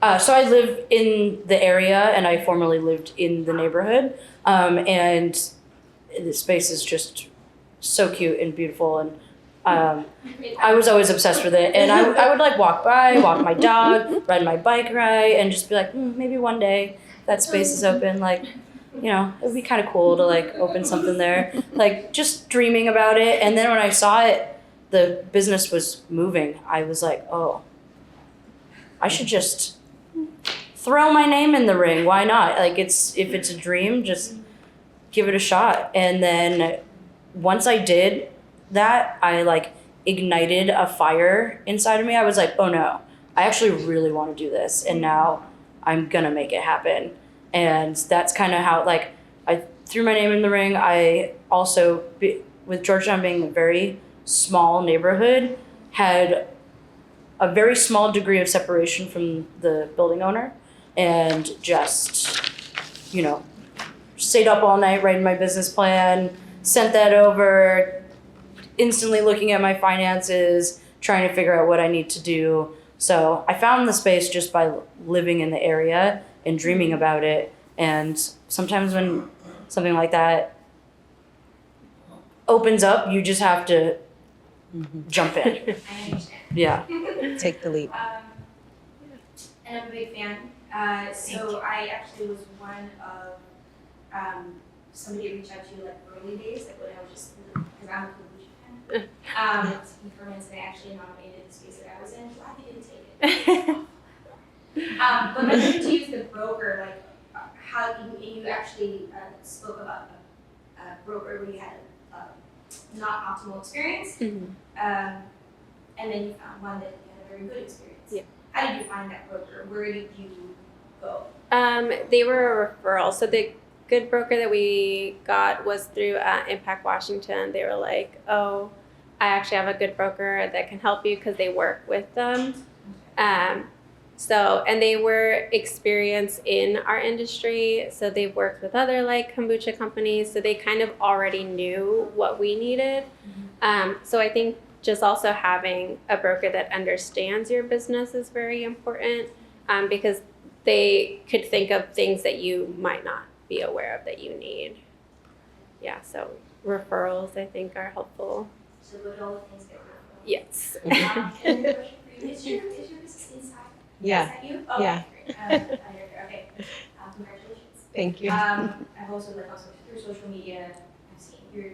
So I live in the area, and I formerly lived in the neighborhood, and the space is just so cute and beautiful, and I was always obsessed with it. And I would like walk my dog, ride my bike ride, and just be like, maybe one day that space is open, like, you know, it would be kind of cool to like open something there, like just dreaming about it. And then when I saw it, the business was moving, I was like, oh, I should just throw my name in the ring. Why not? Like, if it's a dream, just give it a shot. And then once I did that, I like ignited a fire inside of me. I was like, oh no, I actually really want to do this. And now I'm gonna make it happen. And that's kind of how, like, I threw my name in the ring. I also, with Georgetown being a very small neighborhood, had a very small degree of separation from the building owner, and just, you know, stayed up all night writing my business plan, sent that over, instantly looking at my finances, trying to figure out what I need to do. So I found the space just by living in the area and dreaming about it. And sometimes when something like that opens up, you just have to jump in. I understand. Yeah. Take the leap. And I'm a big fan. So I actually was one of somebody reached out to you like early days, like when I was just because I'm a kombucha fan. Speaking ferments, and I actually nominated the space that I was in. Glad they didn't take it. But my question to you is the broker, like how you actually spoke about a broker where you had a not optimal experience, and then you found one that you had a very good experience. Yeah. How did you find that broker? Where did you go? They were a referral. So the good broker that we got was through Impact Washington. They were like, oh, I actually have a good broker that can help you because they work with them. And they were experienced in our industry. So they've worked with other like kombucha companies. So they kind of already knew what we needed. So I think just also having a broker that understands your business is very important because they could think of things that you might not be aware of that you need. Yeah, so referrals I think are helpful. So go to all the things that were. Yes. And another question for you. Is your business inside? Yeah. Is that you? Oh, Yeah. Great. Okay. Congratulations. Thank you. I've also through social media, I've seen your,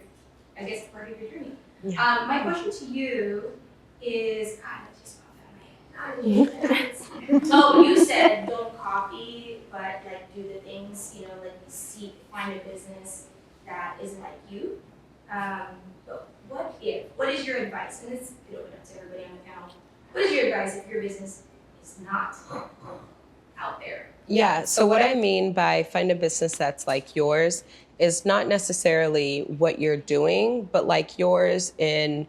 I guess, part of your journey. Yeah. My question to you is, God, that just popped out of my head. Oh, you said don't copy, but like do the things, like find a business that isn't like you. But what is your advice? And this could open up to everybody on the panel. What is your advice if your business is not out there? Yeah, so what I mean by find a business that's like yours is not necessarily what you're doing, but like yours in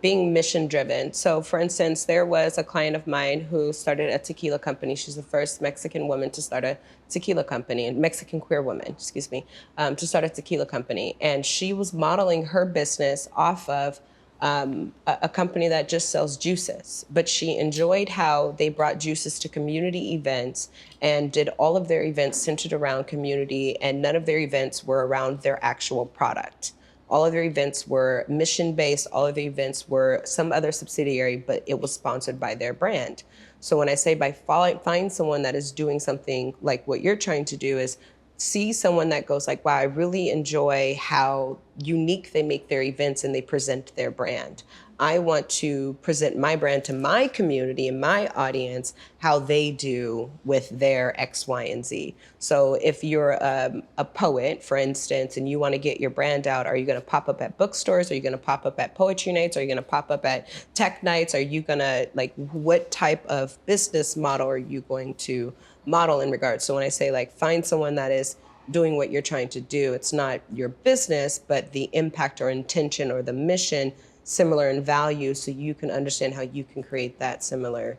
being mission driven. So for instance, there was a client of mine who started a tequila company. She's the first Mexican woman to start a tequila company, Mexican queer woman, excuse me, to start a tequila company. And she was modeling her business off of a company that just sells juices, but she enjoyed how they brought juices to community events and did all of their events centered around community, and none of their events were around their actual product. All of their events were mission-based, all of the events were some other subsidiary, but it was sponsored by their brand. So when I say find someone that is doing something like what you're trying to do is see someone that goes like, wow, I really enjoy how unique they make their events and they present their brand. I want to present my brand to my community and my audience how they do with their X, Y, and Z. So if you're a poet, for instance, and you want to get your brand out, are you going to pop up at bookstores? Are you going to pop up at poetry nights? Are you going to pop up at tech nights? Are you going to, like, what type of business model are you going to model in regards? So when I say like find someone that is doing what you're trying to do, it's not your business, but the impact or intention or the mission similar in value, so you can understand how you can create that similar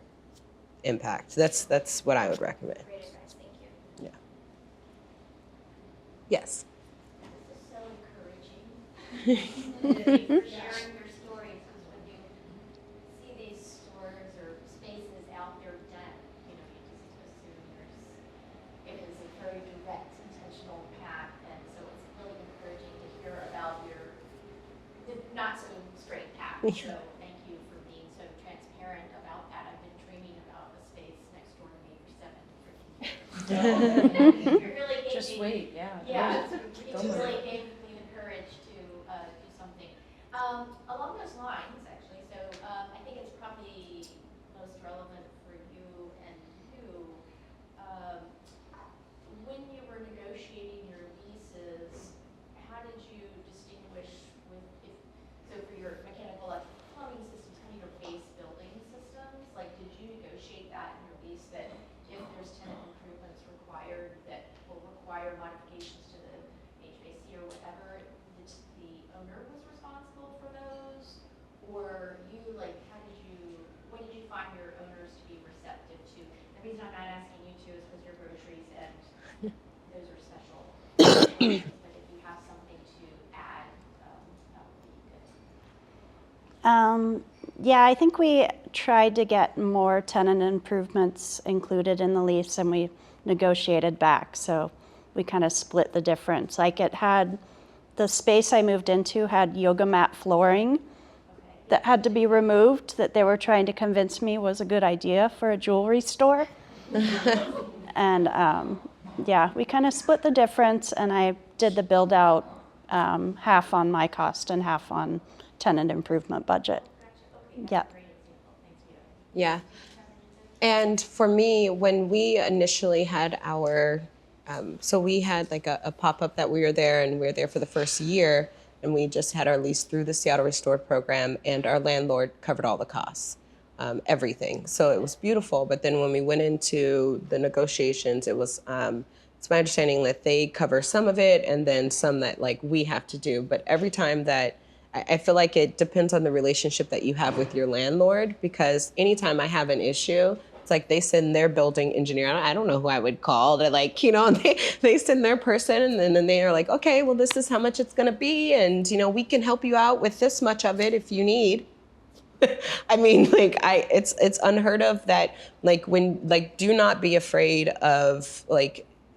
impact. That's what I would recommend. Great advice, thank you. Yeah. Yes. This is so encouraging. Thank you for sharing your stories, because when you see these stores or spaces out there done, you just assume it is a very direct, intentional path, and so it's really encouraging to hear about your not so straight path. So thank you for being so transparent about that. I've been dreaming about a space next door to me for 7 freaking years. So it really gave Just me, wait, yeah. yeah, it really gave me the courage to do something. Along those lines, actually, so I think it's probably most relevant for you and who, when you were negotiating your leases, how did you distinguish so for your mechanical, electrical, plumbing systems, kind of your base building systems, like did you negotiate that in your lease that if there's tenant improvements required that will require modifications to the HVAC or whatever, the owner was responsible for those? Or you, like, when did you find your owners to be receptive to? The reason I'm not asking you to is because your groceries and those are special. But if you have something to add, that would be good. Yeah, I think we tried to get more tenant improvements included in the lease, and we negotiated back. So we kind of split the difference. Like the space I moved into had yoga mat flooring that had to be removed, that they were trying to convince me was a good idea for a jewelry store. And yeah, we kind of split the difference, and I did the build out half on my cost and half on tenant improvement budget. Yeah. Yeah. And for me, when we initially had our, so we had like a pop-up that we were there, and we were there for the first year, and we just had our lease through the Seattle Restored program, and our landlord covered all the costs, everything. So it was beautiful. But then when we went into the negotiations, it was, it's my understanding that they cover some of it, and then some that like we have to do. But every time that, I feel like it depends on the relationship that you have with your landlord, because anytime I have an issue, it's like they send their building engineer. I don't know who I would call. They're like, and they send their person, and then they are like, okay, well, this is how much it's going to be. And, we can help you out with this much of it if you need. I mean, it's unheard of that, do not be afraid of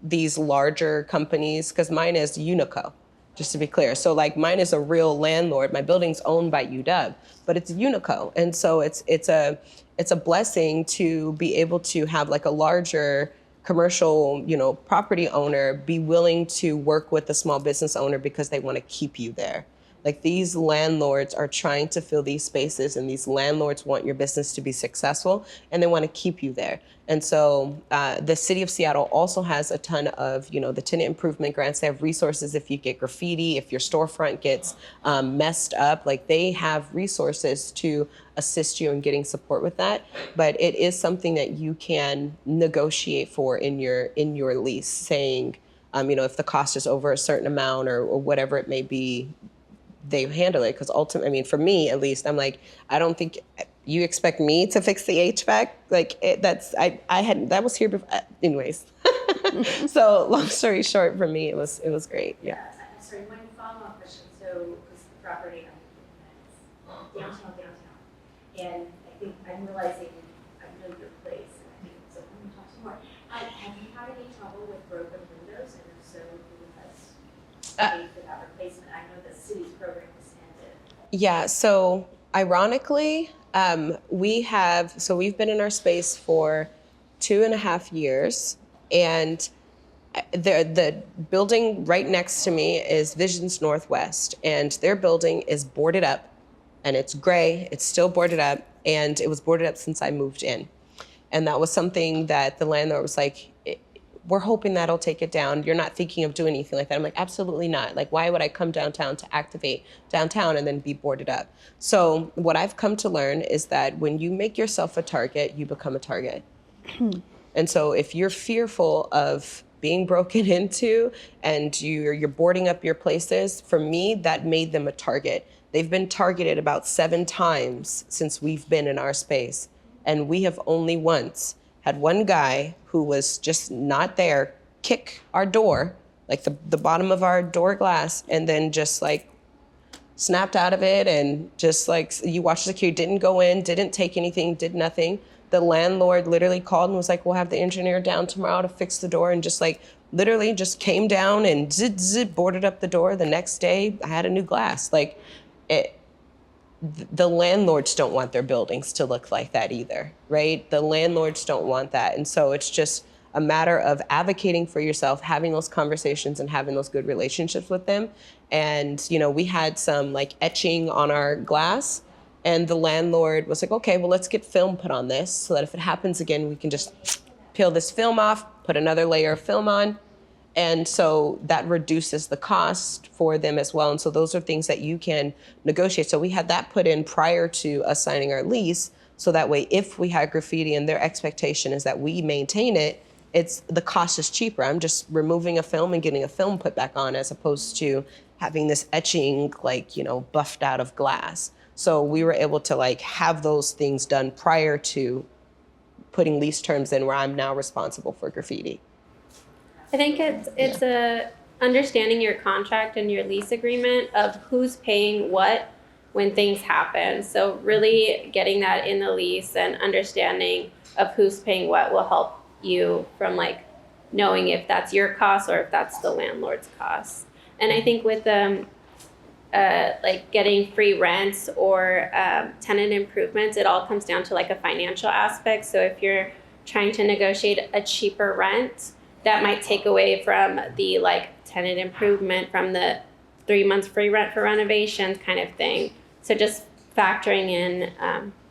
these larger companies, because mine is Unico. Just to be clear. So mine is a real landlord. My building's owned by UW, but it's Unico. And so it's a blessing to be able to have a larger commercial, property owner be willing to work with the small business owner because they want to keep you there. These landlords are trying to fill these spaces, and these landlords want your business to be successful, and they want to keep you there. And so the city of Seattle also has a ton of, the tenant improvement grants. They have resources if you get graffiti, if your storefront gets messed up, they have resources to assist you in getting support with that. But it is something that you can negotiate for in your lease, saying, if the cost is over a certain amount or whatever it may be, they handle it. Because ultimately, for me at least, I'm like, I don't think you expect me to fix the HVAC. That was here before. Anyways, so long story short, for me, it was great. Yeah. Sorry, one follow-up question. So, because the property I'm downtown, and I think I'm realizing I know your place, and I think so. I'm going to talk some more. Have you had any trouble with broken windows, and if so, who has paid for that replacement? I know the city's program was ended. Yeah. So ironically, we've been in our space for 2.5 years, and the building right next to me is Visions Northwest, and their building is boarded up, and it's gray. It's still boarded up, and it was boarded up since I moved in. And that was something that the landlord was like, we're hoping that'll take it down. You're not thinking of doing anything like that. I'm like, absolutely not. Why would I come downtown to activate downtown and then be boarded up? So what I've come to learn is that when you make yourself a target, you become a target. And so if you're fearful of being broken into and you're boarding up your places, for me, that made them a target. They've been targeted about 7 times since we've been in our space. And we have only once had one guy who was just not there kick our door, the bottom of our door glass, and then just snapped out of it, and just you watched the security, didn't go in, didn't take anything, did nothing. The landlord literally called and was like, we'll have the engineer down tomorrow to fix the door, and just literally just came down and zip boarded up the door. The next day I had a new glass. The landlords don't want their buildings to look like that either, right? The landlords don't want that. And so it's just a matter of advocating for yourself, having those conversations and having those good relationships with them. And, we had some etching on our glass, and the landlord was like, okay, well, let's get film put on this so that if it happens again, we can just peel this film off, put another layer of film on. And so that reduces the cost for them as well. And so those are things that you can negotiate. So we had that put in prior to us signing our lease. So that way, if we had graffiti and their expectation is that we maintain it, the cost is cheaper. I'm just removing a film and getting a film put back on, as opposed to having this etching, buffed out of glass. So we were able to have those things done prior to putting lease terms in where I'm now responsible for graffiti. I think it's a understanding your contract and your lease agreement of who's paying what when things happen. So really getting that in the lease and understanding of who's paying what will help you from knowing if that's your cost or if that's the landlord's cost. And I think with like getting free rents or tenant improvements, it all comes down to like a financial aspect. So if you're trying to negotiate a cheaper rent, that might take away from the like tenant improvement from the 3 months free rent for renovations kind of thing. So just factoring in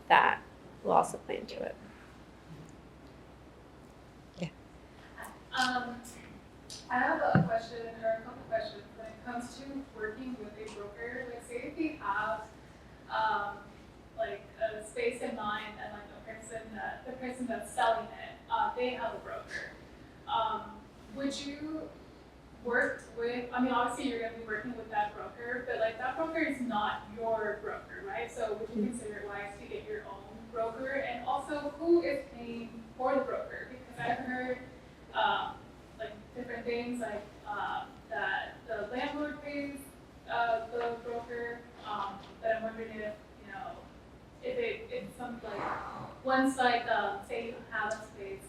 that will also play into it. I have a question or a couple questions when it comes to working with a broker. Like, say if they have like a space in mind and like the person that's selling it, they have a broker. Would you work with? I mean, obviously you're going to be working with that broker, but like that broker is not your broker, right? So would you consider it wise to get your own broker? And also, who is paying for the broker? Because I've heard like different things like that the landlord pays the broker, but I'm wondering if it's some like once like say you have a space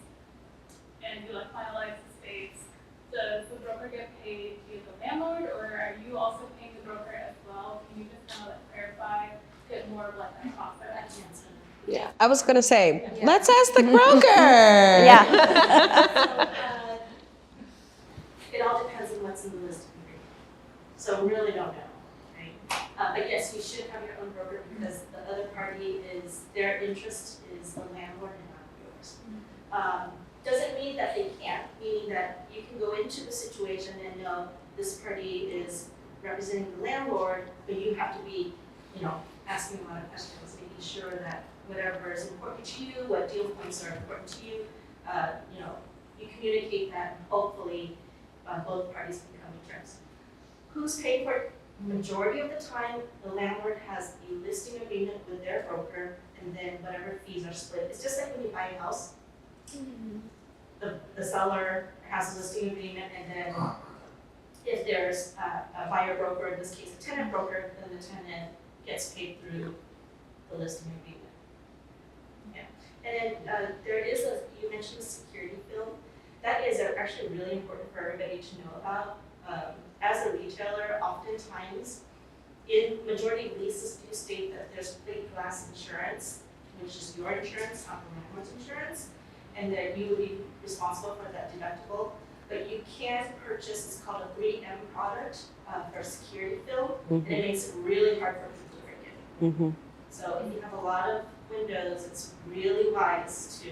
and you like finalize the space, does the broker get paid via the landlord, or are you also paying the broker as well? Can you just kind of like clarify, get more of like that process? Yeah. I was gonna say, let's ask the broker. Yeah. It all depends on what's in the listing agreement. So really don't know, right? But yes, you should have your own broker because the other party is, their interest is the landlord and not yours. Doesn't mean that they can't, meaning that you can go into the situation and know this party is representing the landlord, but you have to be, asking a lot of questions, making sure that whatever is important to you, what deal points are important to you, you communicate that, and hopefully both parties can come to terms. Who's paying for it? Majority of the time, the landlord has a listing agreement with their broker, and then whatever fees are split. It's just like when you buy a house. The seller has a listing agreement, and then if there's a buyer broker, in this case a tenant broker, then the tenant gets paid through the listing agreement. And then you mentioned the security film. That is actually really important for everybody to know about. As a retailer, oftentimes, in majority of leases do state that there's plate glass insurance, which is your insurance, not the landlord's insurance, and that you would be responsible for that deductible. But you can purchase, it's called a 3M product for security film, and it makes it really hard for people to break it. Mm-hmm. So if you have a lot of windows, it's really wise to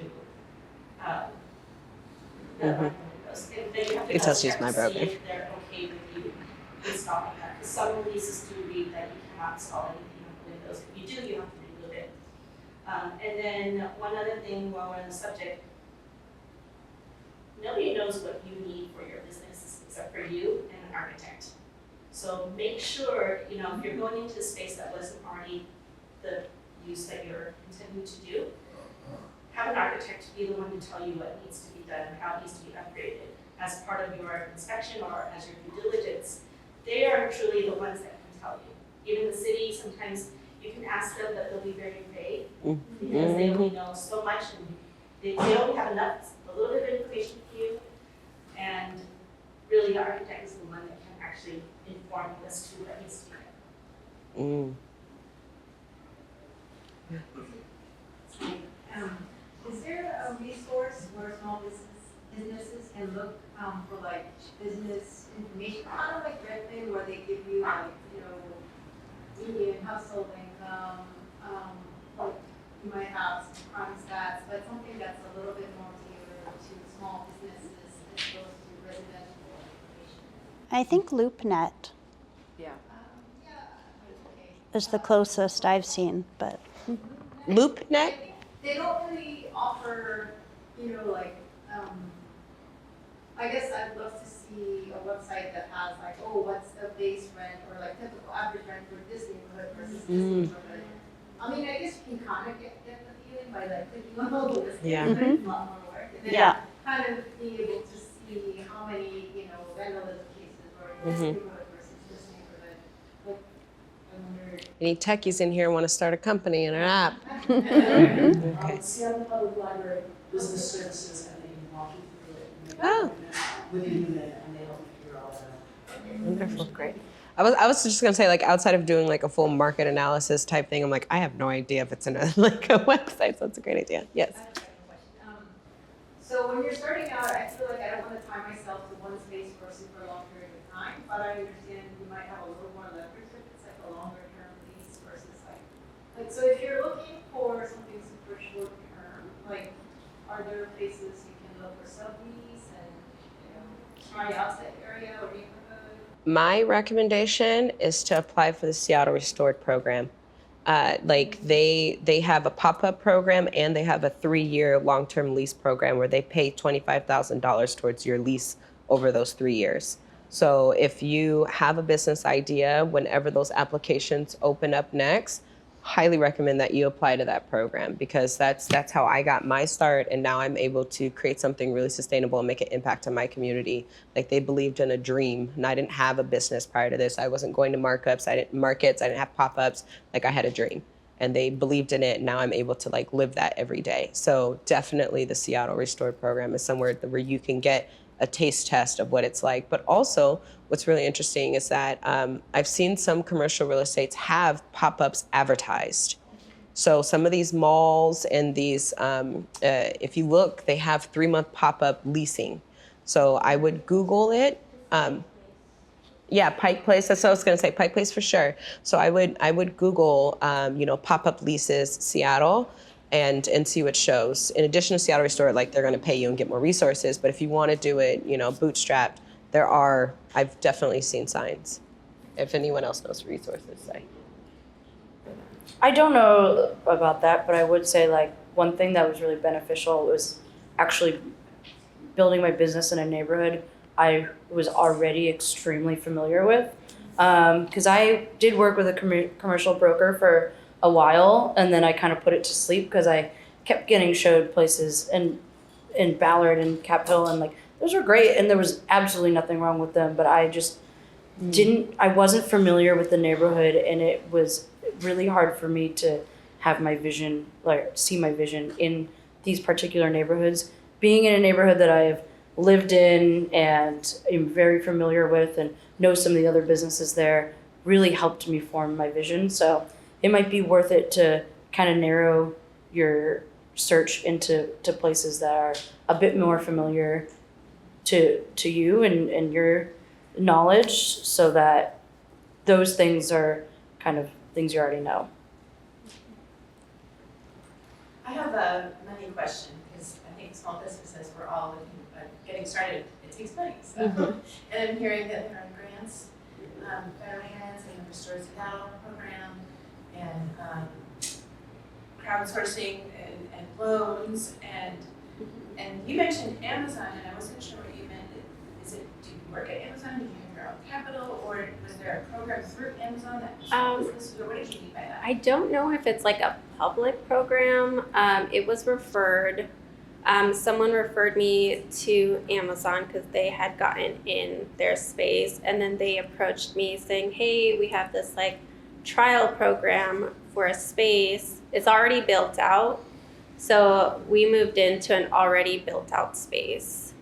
windows. And then you have to It says she's check my to broker. see if they're okay with you installing that. Because some leases do read that you cannot install anything on windows. If you do, you have to remove it. And then one other thing while we're on the subject, nobody knows what you need for your business except for you and an architect. So make sure, if you're going into a space that wasn't already the use that you're intending to do, have an architect be the one to tell you what needs to be done and how it needs to be upgraded as part of your inspection or as your due diligence. They are truly the ones that can tell you. Even the city, sometimes you can ask them, but they'll be very vague because they only know so much and they only have enough, a little bit of information for you. And really the architect is the one that can actually inform you as to what needs to be done. Is there a resource where small businesses can look for like business information, kind of like Redfin, where they give you like, median household income, like you might have some crime stats, but something that's a little bit more tailored to small businesses as opposed to residential information? I think LoopNet is the closest I've seen, but LoopNet? They don't really offer, I guess I'd love to see a website that has like, what's the base rent or like typical average rent for this neighborhood versus this neighborhood. I mean, I guess you can kind of get the feeling by like clicking on all the listings, Yeah. but it's a lot more work. And then Yeah. kind of be able to see how many, vandalism cases were in this neighborhood versus this neighborhood. Like, I wonder. Any techies in here want to start a company and an app? Seattle Public Library Business Services, and they can walk you through it and Oh, with a human, and they help me figure all that out. wonderful, great. I was just gonna say, like, outside of doing like a full market analysis type thing, I'm like, I have no idea if it's in a like a website, so it's a great idea. Yes. I have a second question. So when you're starting out, I feel like I don't want to tie myself to one space for a super long period of time, but I understand you might have a little more leverage if it's like a longer term lease versus like, so if you're looking for something super short term, like, are there places you can look for sublease and, try out that area or neighborhood? My recommendation is to apply for the Seattle Restored program. Like they have a pop-up program and they have a 3-year long-term lease program where they pay $25,000 towards your lease over those 3 years. So if you have a business idea, whenever those applications open up next, highly recommend that you apply to that program, because that's how I got my start, and now I'm able to create something really sustainable and make an impact on my community. Like, they believed in a dream, and I didn't have a business prior to this. I wasn't going to markets, I didn't have pop-ups. Like, I had a dream, and they believed in it, and now I'm able to like live that every day. So definitely the Seattle Restored program is somewhere where you can get a taste test of what it's like. But also, what's really interesting is that I've seen some commercial real estates have pop-ups advertised. So some of these malls and these, if you look, they have 3-month pop-up leasing. So I would Google it. Yeah, Pike Place. That's what I was going to say. Pike Place for sure. So I would Google, pop-up leases Seattle, and see what shows. In addition to Seattle Restored, like, they're going to pay you and get more resources. But if you want to do it, bootstrapped, I've definitely seen signs. If anyone else knows resources, say. I don't know about that, but I would say, like, one thing that was really beneficial was actually building my business in a neighborhood I was already extremely familiar with. Because I did work with a commercial broker for a while, and then I kind of put it to sleep because I kept getting showed places in Ballard and Cap Hill, and like, those were great, and there was absolutely nothing wrong with them, but I just I wasn't familiar with the neighborhood, and it was really hard for me to have my vision, like, see my vision in these particular neighborhoods. Being in a neighborhood that I've lived in and am very familiar with and know some of the other businesses there really helped me form my vision. So it might be worth it to kind of narrow your search into places that are a bit more familiar to you and your knowledge, so that those things are kind of things you already know. I have a money question, because I think small businesses, we're all looking at getting started. It takes money. So. And I'm hearing that there are grants, federal grants, and the Restore Seattle program, and crowdsourcing and loans, and you mentioned Amazon, and I wasn't sure what you meant. Do you work at Amazon? Did you have your own capital, or was there a program through Amazon that was business? Or what did you mean by that? I don't know if it's like a public program. It was referred. Someone referred me to Amazon because they had gotten in their space, and then they approached me saying, hey, we have this like trial program for a space. It's already built out. So we moved into an already built out space,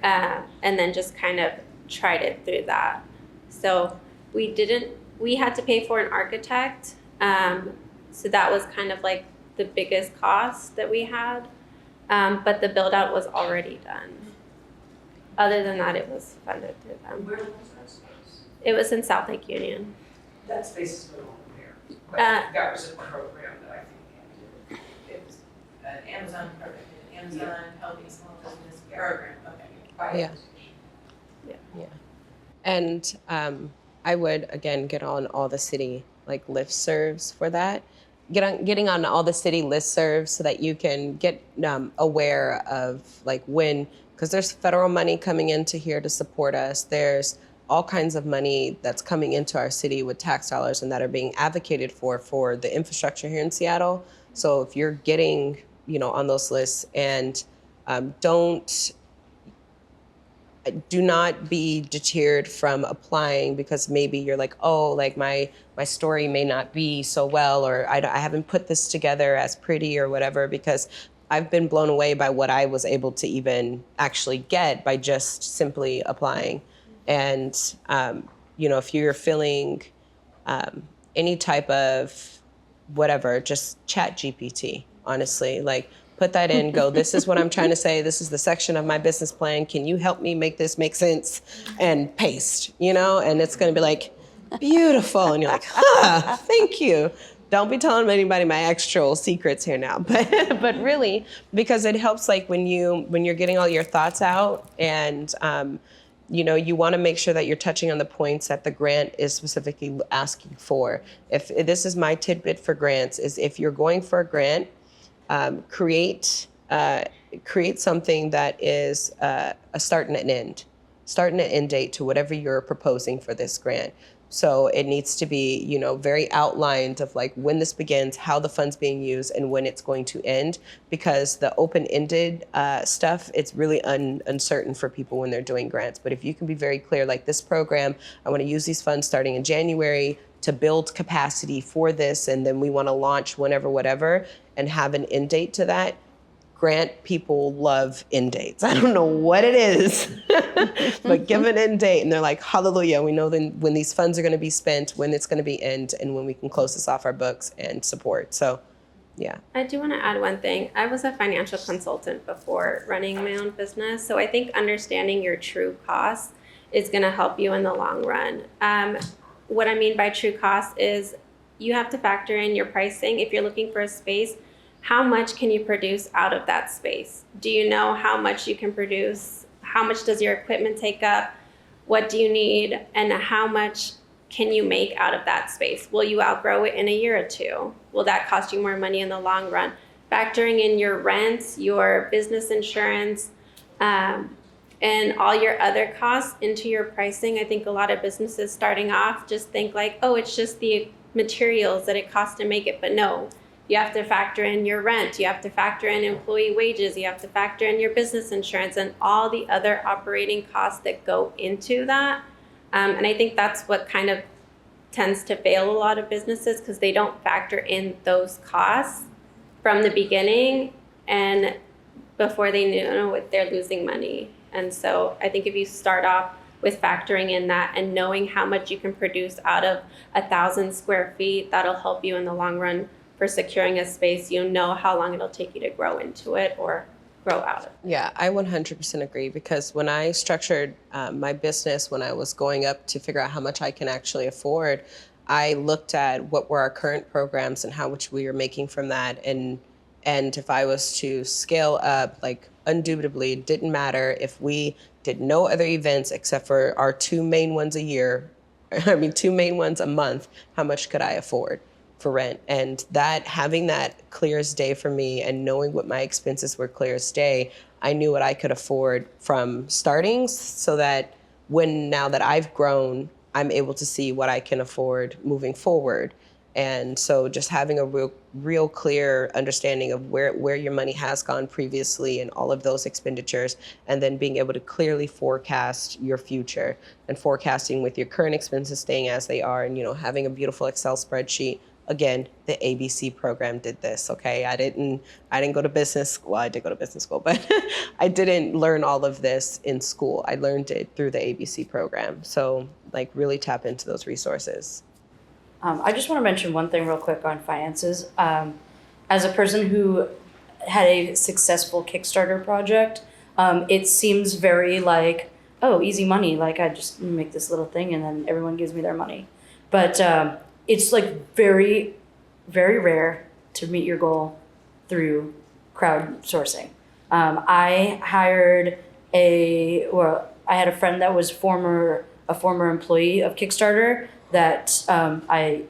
and then just kind of tried it through that. So we had to pay for an architect. So that was kind of like the biggest cost that we had. But the build out was already done. Other than that, it was funded through them. Where was that space? It was in South Lake Union. That space is no longer there. But that was a program that I think it was an Amazon program, Amazon helping small business program. Okay. By Yeah. And I would, again, get on all the city like listservs for that. Getting on all the city listservs so that you can get aware of like when, because there's federal money coming into here to support us. There's all kinds of money that's coming into our city with tax dollars and that are being advocated for the infrastructure here in Seattle. So if you're getting, on those lists, and do not be deterred from applying because maybe you're like, oh, like my story may not be so well, or I haven't put this together as pretty or whatever, because I've been blown away by what I was able to even actually get by just simply applying. And, if you're feeling any type of whatever, just chat GPT, honestly. Like, put that in, go, this is what I'm trying to say. This is the section of my business plan. Can you help me make this make sense? And paste, and it's going to be like, beautiful. And you're like, thank you. Don't be telling anybody my actual secrets here now. But really, because it helps, like, when you're getting all your thoughts out and, you want to make sure that you're touching on the points that the grant is specifically asking for. If this is my tidbit for grants, is if you're going for a grant, create something that is a start and an end date to whatever you're proposing for this grant. So it needs to be, very outlined of like when this begins, how the fund's being used, and when it's going to end. Because the open-ended stuff, it's really uncertain for people when they're doing grants. But if you can be very clear, like this program, I want to use these funds starting in January to build capacity for this, and then we want to launch whenever, whatever, and have an end date to that. Grant people love end dates. I don't know what it is, but give an end date and they're like, hallelujah, we know then when these funds are going to be spent, when it's going to be end, and when we can close this off our books and support. So, yeah. I do want to add one thing. I was a financial consultant before running my own business, so I think understanding your true costs is going to help you in the long run. What I mean by true cost is you have to factor in your pricing. If you're looking for a space, how much can you produce out of that space? Do you know how much you can produce? How much does your equipment take up? What do you need? And how much can you make out of that space? Will you outgrow it in a year or two? Will that cost you more money in the long run? Factoring in your rent, your business insurance, and all your other costs into your pricing. I think a lot of businesses starting off just think like, oh, it's just the materials that it costs to make it. But no. You have to factor in your rent, you have to factor in employee wages, you have to factor in your business insurance and all the other operating costs that go into that. And I think that's what kind of tends to fail a lot of businesses because they don't factor in those costs from the beginning and before they know it, they're losing money. And so I think if you start off with factoring in that and knowing how much you can produce out of 1,000 square feet, that'll help you in the long run for securing a space. You know how long it'll take you to grow into it or grow out of it. Yeah, I 100% agree because when I structured my business, when I was going up to figure out how much I can actually afford, I looked at what were our current programs and how much we were making from that. And if I was to scale up, like indubitably, it didn't matter if we did no other events except for our 2 main ones a year, 2 main ones a month, how much could I afford for rent? And that having that clear as day for me and knowing what my expenses were clear as day, I knew what I could afford from starting so that now that I've grown, I'm able to see what I can afford moving forward. And so just having a real clear understanding of where your money has gone previously and all of those expenditures, and then being able to clearly forecast your future and forecasting with your current expenses staying as they are, and having a beautiful Excel spreadsheet. Again, the ABC program did this, okay? I didn't go to business school. Well, I did go to business school, but I didn't learn all of this in school. I learned it through the ABC program. So really tap into those resources. I just want to mention one thing real quick on finances. As a person who had a successful Kickstarter project, it seems very like, oh, easy money. Like I just make this little thing and then everyone gives me their money. But it's very, very rare to meet your goal through crowdsourcing. I had a friend that was a former employee of Kickstarter that I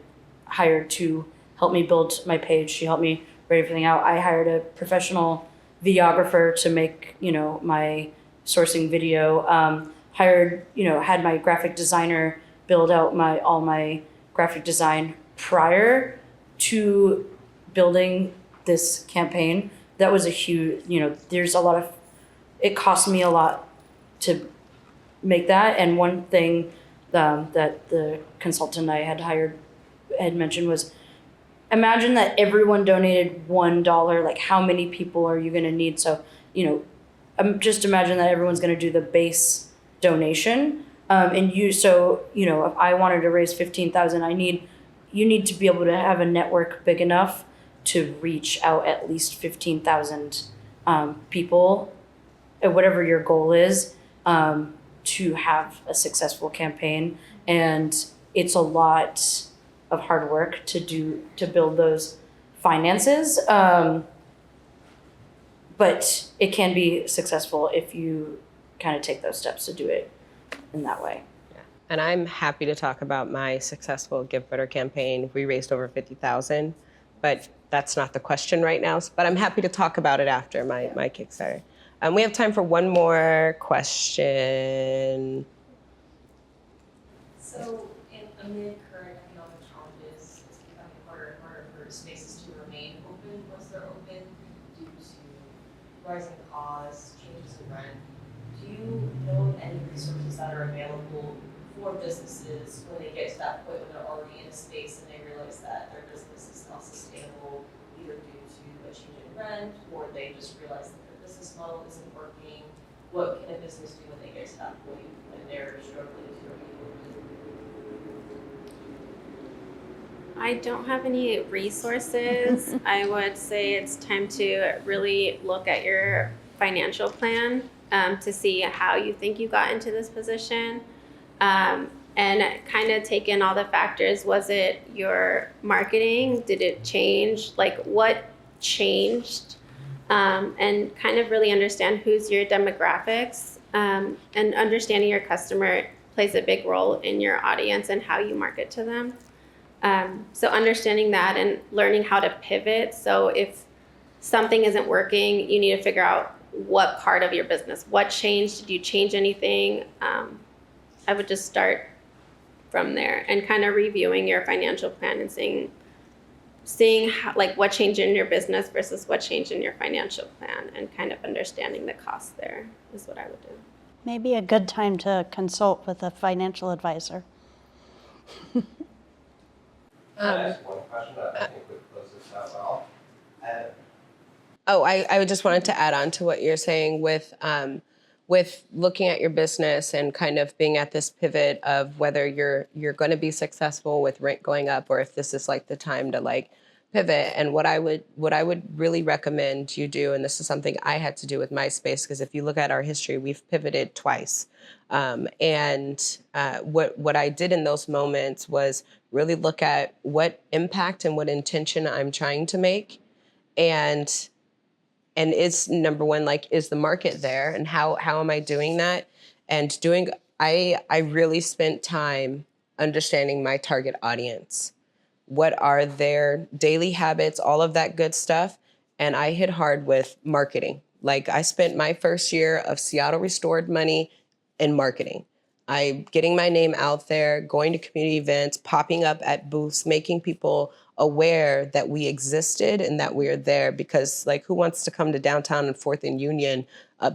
hired to help me build my page. She helped me write everything out. I hired a professional videographer to make, my sourcing video. Had my graphic designer build out all my graphic design prior to building this campaign. That was a huge, it cost me a lot to make that. And one thing that the consultant I had hired had mentioned was imagine that everyone donated $1. Like, how many people are you going to need? So, just imagine that everyone's going to do the base donation. So, if I wanted to raise 15,000, you need to be able to have a network big enough to reach out at least 15,000 people, whatever your goal is, to have a successful campaign. And it's a lot of hard work to build those finances. But it can be successful if you kind of take those steps to do it in that way. And I'm happy to talk about my successful Give Better campaign. We raised over 50,000, but that's not the question right now. But I'm happy to talk about it after my Kickstarter. We have time for one more question. So, amid current economic challenges, it's becoming harder and harder for spaces to remain open once they're open due to rising costs, changes in rent. Do you know of any resources that are available for businesses when they get to that point when they're already in a space and they realize that their business is not sustainable, either due to a change in rent or they just realize that their business model isn't working? What can a business do when they get to that point when they're struggling to remain open? I don't have any resources. I would say it's time to really look at your financial plan to see how you think you got into this position, and kind of take in all the factors. Was it your marketing? Did it change? Like, what changed? And kind of really understand who's your demographics, and understanding your customer plays a big role in your audience and how you market to them. So understanding that and learning how to pivot. So if something isn't working, you need to figure out what part of your business, what changed, did you change anything? I would just start from there and kind of reviewing your financial plan and seeing how, like, what changed in your business versus what changed in your financial plan, and kind of understanding the cost there is what I would do. Maybe a good time to consult with a financial advisor. Can I ask one question that I think would close this out well? I just wanted to add on to what you're saying with looking at your business and kind of being at this pivot of whether you're going to be successful with rent going up or if this is like the time to like pivot. And what I would really recommend you do, and this is something I had to do with my space, because if you look at our history, we've pivoted twice. What I did in those moments was really look at what impact and what intention I'm trying to make, and is, number one, like, is the market there, and how am I doing that? And I really spent time understanding my target audience. What are their daily habits, all of that good stuff. And I hit hard with marketing. Like, I spent my first year of Seattle Restored money in marketing. I'm getting my name out there, going to community events, popping up at booths, making people aware that we existed and that we are there. Because, like, who wants to come to downtown and 4th and Union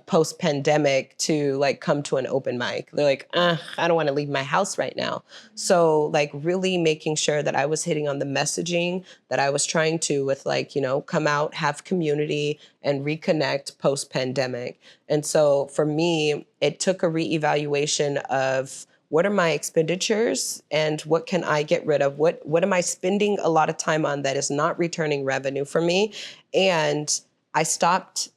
post-pandemic to like come to an open mic? They're like, I don't want to leave my house right now. So like really making sure that I was hitting on the messaging that I was trying to with, like, come out, have community, and reconnect post-pandemic. And so for me, it took a reevaluation of what are my expenditures and what can I get rid of? What am I spending a lot of time on that is not returning revenue for me? And I stopped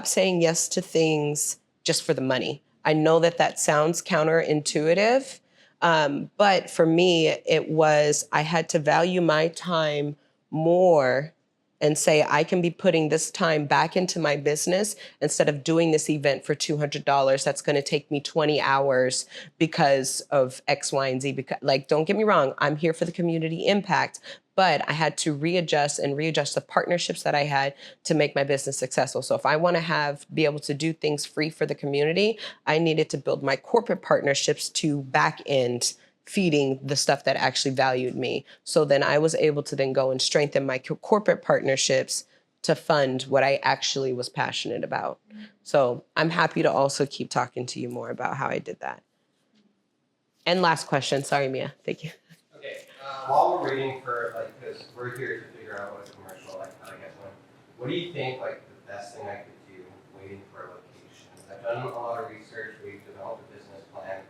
saying yes to things just for the money. I know that sounds counterintuitive, but for me, it was, I had to value my time more and say, I can be putting this time back into my business instead of doing this event for $200 that's going to take me 20 hours because of X, Y, and Z. Because, like, don't get me wrong, I'm here for the community impact, but I had to readjust the partnerships that I had to make my business successful. So if I want to be able to do things free for the community, I needed to build my corporate partnerships to back end feeding the stuff that actually valued me. So then I was able to then go and strengthen my corporate partnerships to fund what I actually was passionate about. So I'm happy to also keep talking to you more about how I did that. And last question. Sorry, Mia. Thank you. Okay. while we're waiting for, like, because we're here to figure out what a commercial, like, how to get one, what do you think, like, the best thing I could do waiting for a location? I've done a lot of research, we've developed a business plan.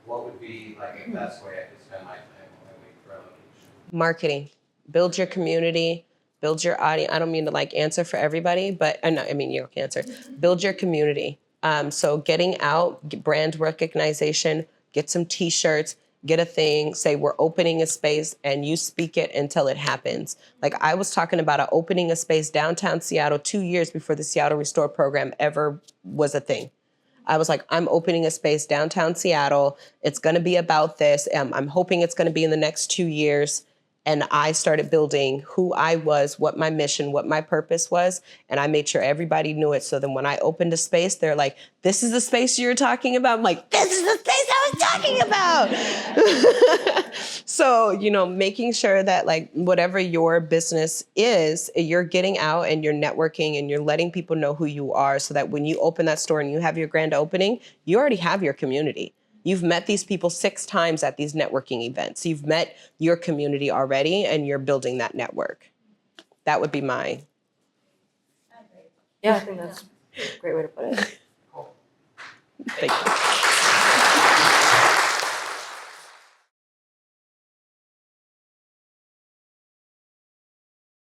What would be, like, the best way I could spend my time while I wait for a location? Marketing. Build your community, build your audience. I don't mean to like answer for everybody, but no, I mean, you can answer. Build your community. So getting out, brand recognition, get some t-shirts, get a thing, say we're opening a space and you speak it until it happens. Like I was talking about opening a space downtown Seattle 2 years before the Seattle Restore program ever was a thing. I was like, I'm opening a space downtown Seattle. It's going to be about this. I'm hoping it's going to be in the next 2 years. And I started building who I was, what my mission, what my purpose was. And I made sure everybody knew it. So then when I opened a space, they're like, this is the space you're talking about? I'm like, this is the space I was talking about. So, you know, making sure that like whatever your business is, you're getting out and you're networking and you're letting people know who you are so that when you open that store and you have your grand opening, you already have your community. You've met these people 6 times at these networking events. You've met your community already and you're building that network. That would be my. Yeah, I think that's a great way to put it. Thank you.